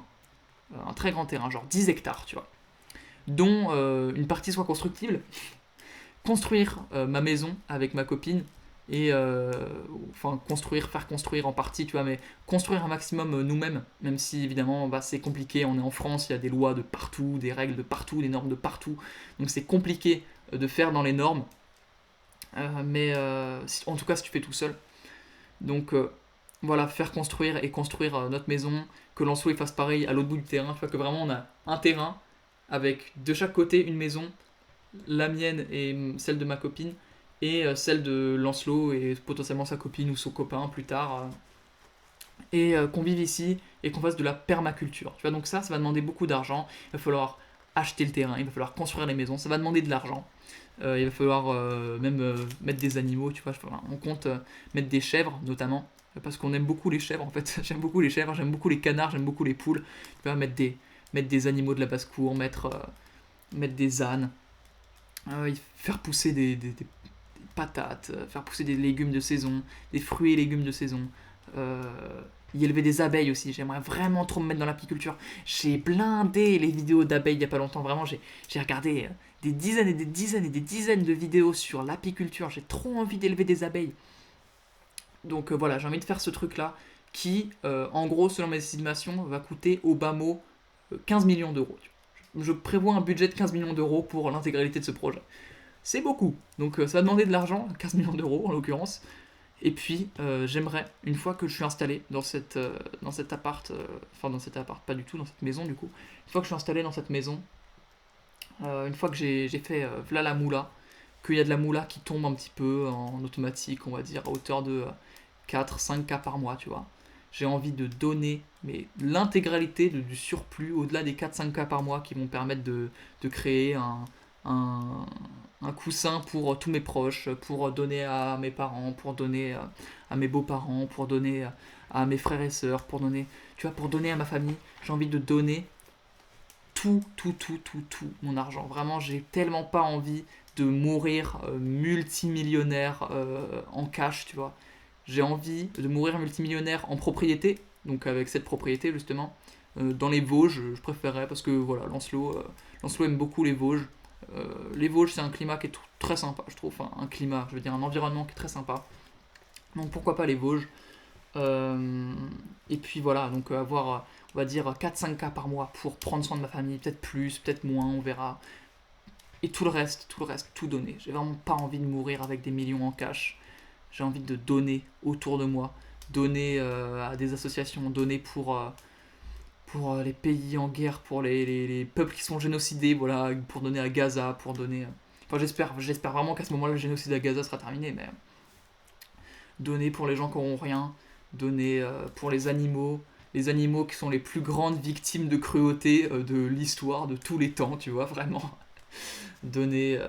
Genre 10 hectares, tu vois. Dont une partie soit constructible. Construire ma maison avec ma copine. Et enfin faire construire en partie, tu vois, mais construire un maximum nous-mêmes, même si évidemment c'est compliqué, on est en France, il y a des lois de partout, des règles de partout, des normes de partout, donc c'est compliqué de faire dans les normes, mais en tout cas si tu fais tout seul. Donc voilà, faire construire et construire notre maison, que Lancelot fasse pareil à l'autre bout du terrain, tu vois, que vraiment on a un terrain avec de chaque côté une maison, la mienne et celle de ma copine, et celle de Lancelot et potentiellement sa copine ou son copain plus tard, et qu'on vive ici et qu'on fasse de la permaculture. Tu vois, donc ça va demander beaucoup d'argent. Il va falloir acheter le terrain, il va falloir construire les maisons, ça va demander de l'argent. Il va falloir même mettre des animaux, tu vois. On compte mettre des chèvres notamment, parce qu'on aime beaucoup les chèvres en fait. J'aime beaucoup les chèvres, j'aime beaucoup les canards, j'aime beaucoup les poules. Tu vois, mettre des animaux de la basse-cour, mettre des ânes, faire pousser des patates, faire pousser des légumes de saison, des fruits et légumes de saison. Euh, y élever des abeilles aussi, j'aimerais vraiment trop me mettre dans l'apiculture. J'ai blindé les vidéos d'abeilles il y a pas longtemps, vraiment, j'ai regardé des dizaines et des dizaines et des dizaines de vidéos sur l'apiculture, j'ai trop envie d'élever des abeilles. Donc voilà, j'ai envie de faire ce truc-là qui, en gros, selon mes estimations, va coûter au bas mot 15 millions d'euros. Je prévois un budget de 15 millions d'euros pour l'intégralité de ce projet. C'est beaucoup, donc ça va demander de l'argent, 15 millions d'euros en l'occurrence. Et puis, j'aimerais, une fois que je suis installé dans cet appart, enfin dans cet appart, pas du tout, dans cette maison du coup, une fois que je suis installé dans cette maison, une fois que j'ai fait v'là la moula, qu'il y a de la moula qui tombe un petit peu en automatique, on va dire, à hauteur de 4-5K par mois, tu vois. J'ai envie de donner mais l'intégralité du surplus, au-delà des 4-5K par mois, qui vont permettre de créer un, un coussin pour tous mes proches, pour donner à mes parents, pour donner à mes beaux-parents, pour donner à mes frères et sœurs, pour donner, tu vois, pour donner à ma famille. J'ai envie de donner tout mon argent. Vraiment, j'ai tellement pas envie de mourir multimillionnaire en cash, tu vois. J'ai envie de mourir multimillionnaire en propriété, donc avec cette propriété justement. Dans les Vosges, je préférerais parce que voilà, Lancelot aime beaucoup les Vosges. Les Vosges, c'est un climat qui est très sympa, je trouve. Enfin, un climat, je veux dire, un environnement qui est très sympa. Donc pourquoi pas les Vosges. Et puis voilà, donc avoir, on va dire, 4-5K par mois pour prendre soin de ma famille, peut-être plus, peut-être moins, on verra. Et tout donner. J'ai vraiment pas envie de mourir avec des millions en cash. J'ai envie de donner autour de moi, donner à des associations, donner pour les pays en guerre, pour les peuples qui sont génocidés, voilà, pour donner à Gaza, pour donner... Enfin, j'espère vraiment qu'à ce moment-là, le génocide à Gaza sera terminé, mais donner pour les gens qui n'auront rien, donner pour les animaux qui sont les plus grandes victimes de cruauté de l'histoire, de tous les temps, tu vois, vraiment. Donner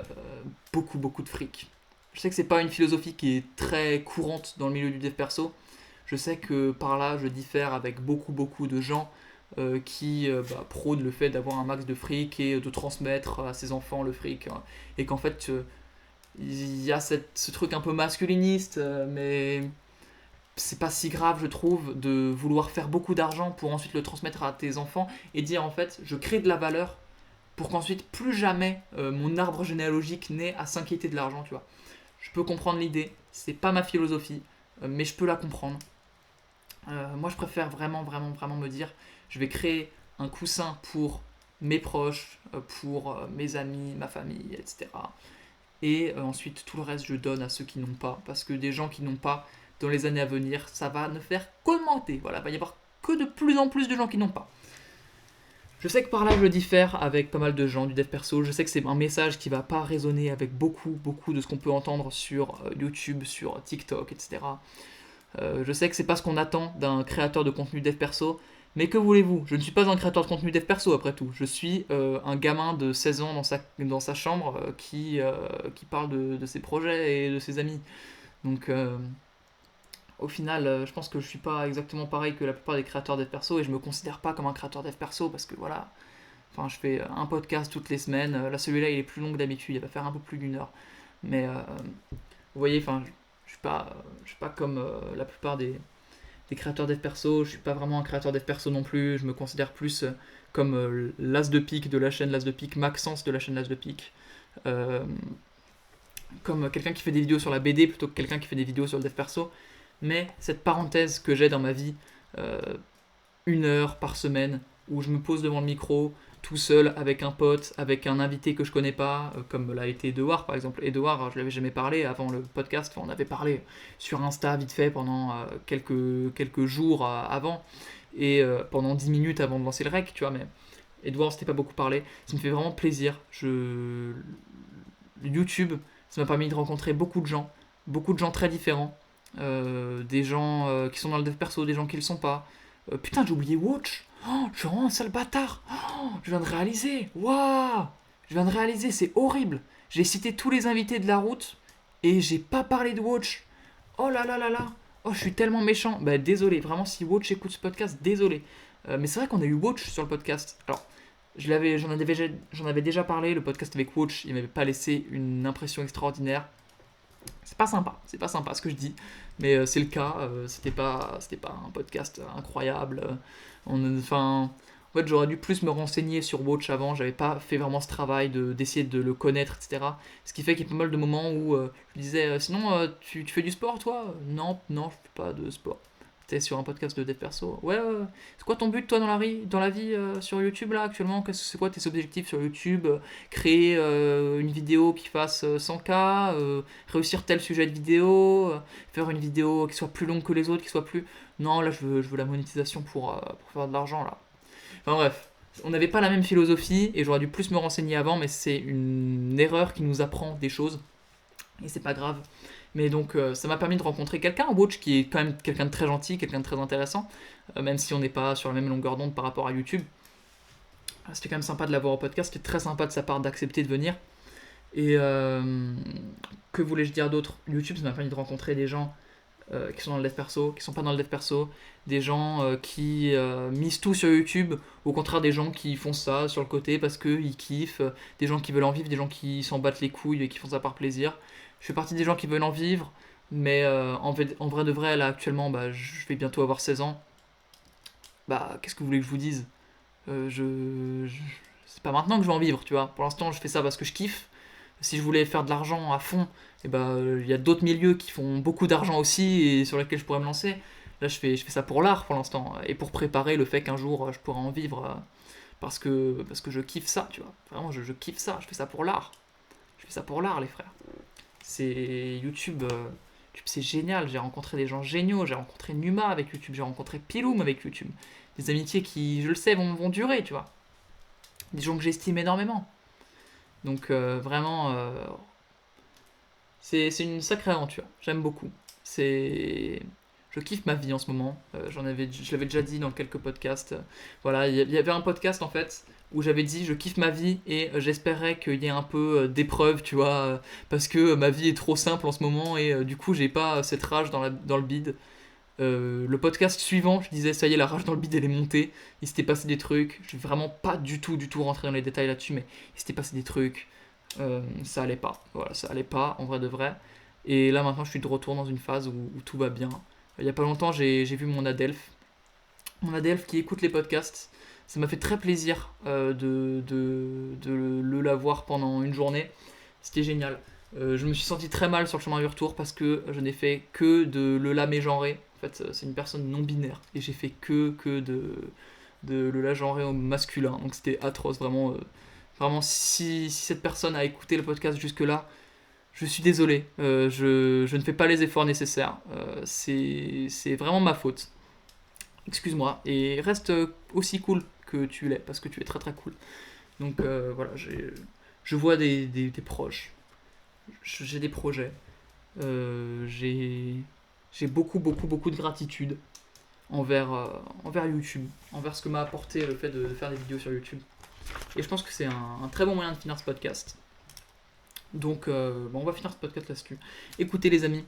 beaucoup de fric. Je sais que c'est pas une philosophie qui est très courante dans le milieu du dev perso. Je sais que par là, je diffère avec beaucoup de gens qui prônent le fait d'avoir un max de fric et de transmettre à ses enfants le fric. Hein. Et qu'en fait, il y a ce truc un peu masculiniste, mais c'est pas si grave, je trouve, de vouloir faire beaucoup d'argent pour ensuite le transmettre à tes enfants et dire en fait, je crée de la valeur pour qu'ensuite plus jamais mon arbre généalogique n'ait à s'inquiéter de l'argent, tu vois. Je peux comprendre l'idée, c'est pas ma philosophie, mais je peux la comprendre. Moi, je préfère vraiment me dire, je vais créer un coussin pour mes proches, pour mes amis, ma famille, etc. Et ensuite, tout le reste, je donne à ceux qui n'ont pas. Parce que des gens qui n'ont pas, dans les années à venir, ça va ne faire qu'augmenter. Voilà, il va y avoir que de plus en plus de gens qui n'ont pas. Je sais que par là, je diffère avec pas mal de gens du dev perso. Je sais que c'est un message qui va pas résonner avec beaucoup de ce qu'on peut entendre sur YouTube, sur TikTok, etc. Je sais que c'est pas ce qu'on attend d'un créateur de contenu dev perso, mais que voulez-vous? Je ne suis pas un créateur de contenu dev perso après tout. Je suis un gamin de 16 ans dans sa chambre qui parle de ses projets et de ses amis. Donc au final, je pense que je suis pas exactement pareil que la plupart des créateurs dev perso et je me considère pas comme un créateur dev perso parce que voilà, enfin je fais un podcast toutes les semaines. Là celui-là il est plus long que d'habitude, il va faire un peu plus d'une heure. Mais vous voyez, enfin je suis pas comme la plupart des créateurs dev perso, je suis pas vraiment un créateur dev perso non plus, je me considère plus comme l'as de pique de la chaîne l'as de pique, Maxence de la chaîne l'as de pique, euh, comme quelqu'un qui fait des vidéos sur la BD plutôt que quelqu'un qui fait des vidéos sur le dev perso, mais cette parenthèse que j'ai dans ma vie, euh, 1 heure par semaine, où je me pose devant le micro, tout seul, avec un pote, avec un invité que je connais pas, comme l'a été Edouard par exemple. Edouard, je l'avais jamais parlé avant le podcast, enfin, on avait parlé sur Insta vite fait pendant quelques jours avant, et pendant 10 minutes avant de lancer le rec, tu vois, mais Edouard, c'était pas beaucoup parlé. Ça me fait vraiment plaisir. YouTube, Ça m'a permis de rencontrer beaucoup de gens très différents. Des gens qui sont dans le dev perso, des gens qui le sont pas. Putain, j'ai oublié Watch. Oh, je suis vraiment un sale bâtard. Oh, je viens de réaliser. Waouh, je viens de réaliser, c'est horrible. J'ai cité tous les invités de la route et j'ai pas parlé de Watch. Oh là là là là. Oh, je suis tellement méchant. Bah, désolé, vraiment, si Watch écoute ce podcast, désolé. Mais c'est vrai qu'on a eu Watch sur le podcast. Alors, j'en avais déjà parlé, le podcast avec Watch, il m'avait pas laissé une impression extraordinaire. C'est pas sympa ce que je dis, mais c'est le cas. C'était pas un podcast incroyable. En fait, j'aurais dû plus me renseigner sur Watch avant. J'avais pas fait vraiment ce travail d'essayer de le connaître, etc. Ce qui fait qu'il y a pas mal de moments où je disais, sinon, tu fais du sport, toi? Non, non, je fais pas de sport. T'es sur un podcast de dev perso. Ouais, c'est quoi ton but, toi, dans la vie sur YouTube, là, actuellement? C'est quoi tes objectifs sur YouTube? Créer une vidéo qui fasse 100K, réussir tel sujet de vidéo, faire une vidéo qui soit plus longue que les autres, qui soit plus... Non, là, je veux la monétisation pour faire de l'argent, là. Enfin bref, on n'avait pas la même philosophie, et j'aurais dû plus me renseigner avant, mais c'est une erreur qui nous apprend des choses, et c'est pas grave. Mais donc ça m'a permis de rencontrer quelqu'un, Watch, qui est quand même quelqu'un de très gentil, quelqu'un de très intéressant, même si on n'est pas sur la même longueur d'onde par rapport à YouTube. C'était quand même sympa de l'avoir au podcast, c'était très sympa de sa part d'accepter de venir. Et que voulais-je dire d'autre? YouTube, ça m'a permis de rencontrer des gens qui sont dans le dev perso, qui sont pas dans le dev perso, des gens qui misent tout sur YouTube, au contraire des gens qui font ça sur le côté parce qu'ils kiffent, des gens qui veulent en vivre, des gens qui s'en battent les couilles et qui font ça par plaisir. Je fais partie des gens qui veulent en vivre, mais en vrai de vrai, là actuellement, bah, je vais bientôt avoir 16 ans. Bah, qu'est-ce que vous voulez que je vous dise? C'est pas maintenant que je vais en vivre, tu vois. Pour l'instant, je fais ça parce que je kiffe. Si je voulais faire de l'argent à fond, et ben il y a d'autres milieux qui font beaucoup d'argent aussi et sur lesquels je pourrais me lancer. Là, je fais ça pour l'art pour l'instant et pour préparer le fait qu'un jour je pourrais en vivre parce que je kiffe ça, tu vois. Vraiment, je kiffe ça. Je fais ça pour l'art. Je fais ça pour l'art, les frères. C'est YouTube. YouTube, c'est génial. J'ai rencontré des gens géniaux. J'ai rencontré Numa avec YouTube. J'ai rencontré Piloum avec YouTube. Des amitiés qui, je le sais, vont durer, tu vois. Des gens que j'estime énormément. Donc vraiment, c'est une sacrée aventure. J'aime beaucoup. Je kiffe ma vie en ce moment. Je l'avais déjà dit dans quelques podcasts. Voilà, il y avait un podcast en fait où j'avais dit je kiffe ma vie et j'espérais qu'il y ait un peu d'épreuve, tu vois, parce que ma vie est trop simple en ce moment et du coup j'ai pas cette rage dans le bide. Le podcast suivant, je disais ça y est, la rage dans le bide elle est montée. Il s'était passé des trucs. Je vais vraiment pas du tout rentrer dans les détails là-dessus, mais il s'était passé des trucs. Ça allait pas. Voilà, ça allait pas en vrai de vrai. Et là maintenant, je suis de retour dans une phase où tout va bien. Il y a pas longtemps, j'ai vu mon Adelph qui écoute les podcasts. Ça m'a fait très plaisir de le l'avoir pendant une journée. C'était génial. Je me suis senti très mal sur le chemin du retour parce que je n'ai fait que de le la mégenrer. En fait, c'est une personne non binaire et j'ai fait que de le la genrer au masculin. Donc c'était atroce, vraiment. Vraiment, si cette personne a écouté le podcast jusque-là, je suis désolé. Je ne fais pas les efforts nécessaires. C'est vraiment ma faute. Excuse-moi. Et reste aussi cool que tu l'es, parce que tu es très très cool. Donc voilà, je vois des proches. J'ai des projets. J'ai beaucoup de gratitude envers YouTube, envers ce que m'a apporté le fait de faire des vidéos sur YouTube. Et je pense que c'est un très bon moyen de finir ce podcast. Donc, on va finir ce podcast là-dessus. Écoutez, les amis,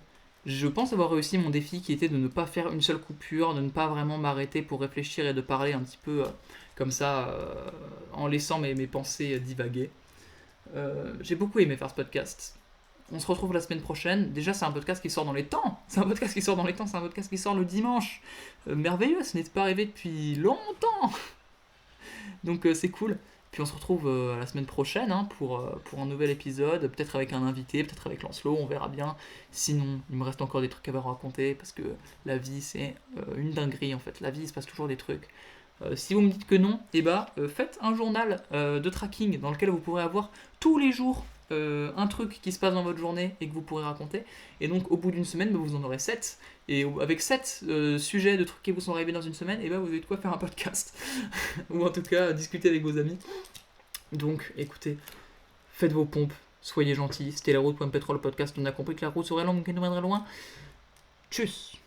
je pense avoir réussi mon défi qui était de ne pas faire une seule coupure, de ne pas vraiment m'arrêter pour réfléchir et de parler un petit peu comme ça, en laissant mes pensées divaguer. J'ai beaucoup aimé faire ce podcast. On se retrouve la semaine prochaine. Déjà, c'est un podcast qui sort dans les temps. C'est un podcast qui sort dans les temps. C'est un podcast qui sort le dimanche. Merveilleux, ce n'est pas arrivé depuis longtemps. Donc c'est cool. Puis on se retrouve la semaine prochaine pour un nouvel épisode, peut-être avec un invité, peut-être avec Lancelot, on verra bien. Sinon, il me reste encore des trucs à vous raconter, parce que la vie c'est une dinguerie en fait. La vie il se passe toujours des trucs. Si vous me dites que non, faites un journal de tracking dans lequel vous pourrez avoir tous les jours un truc qui se passe dans votre journée et que vous pourrez raconter. Et donc au bout d'une semaine, vous en aurez 7. Et avec 7 sujets de trucs qui vous sont arrivés dans une semaine, vous avez de quoi faire un podcast. Ou en tout cas discuter avec vos amis. Donc écoutez, faites vos pompes, soyez gentils, c'était la route.pétrole le podcast, on a compris que la route serait longue, mais qui nous mènerait loin. Tchuss.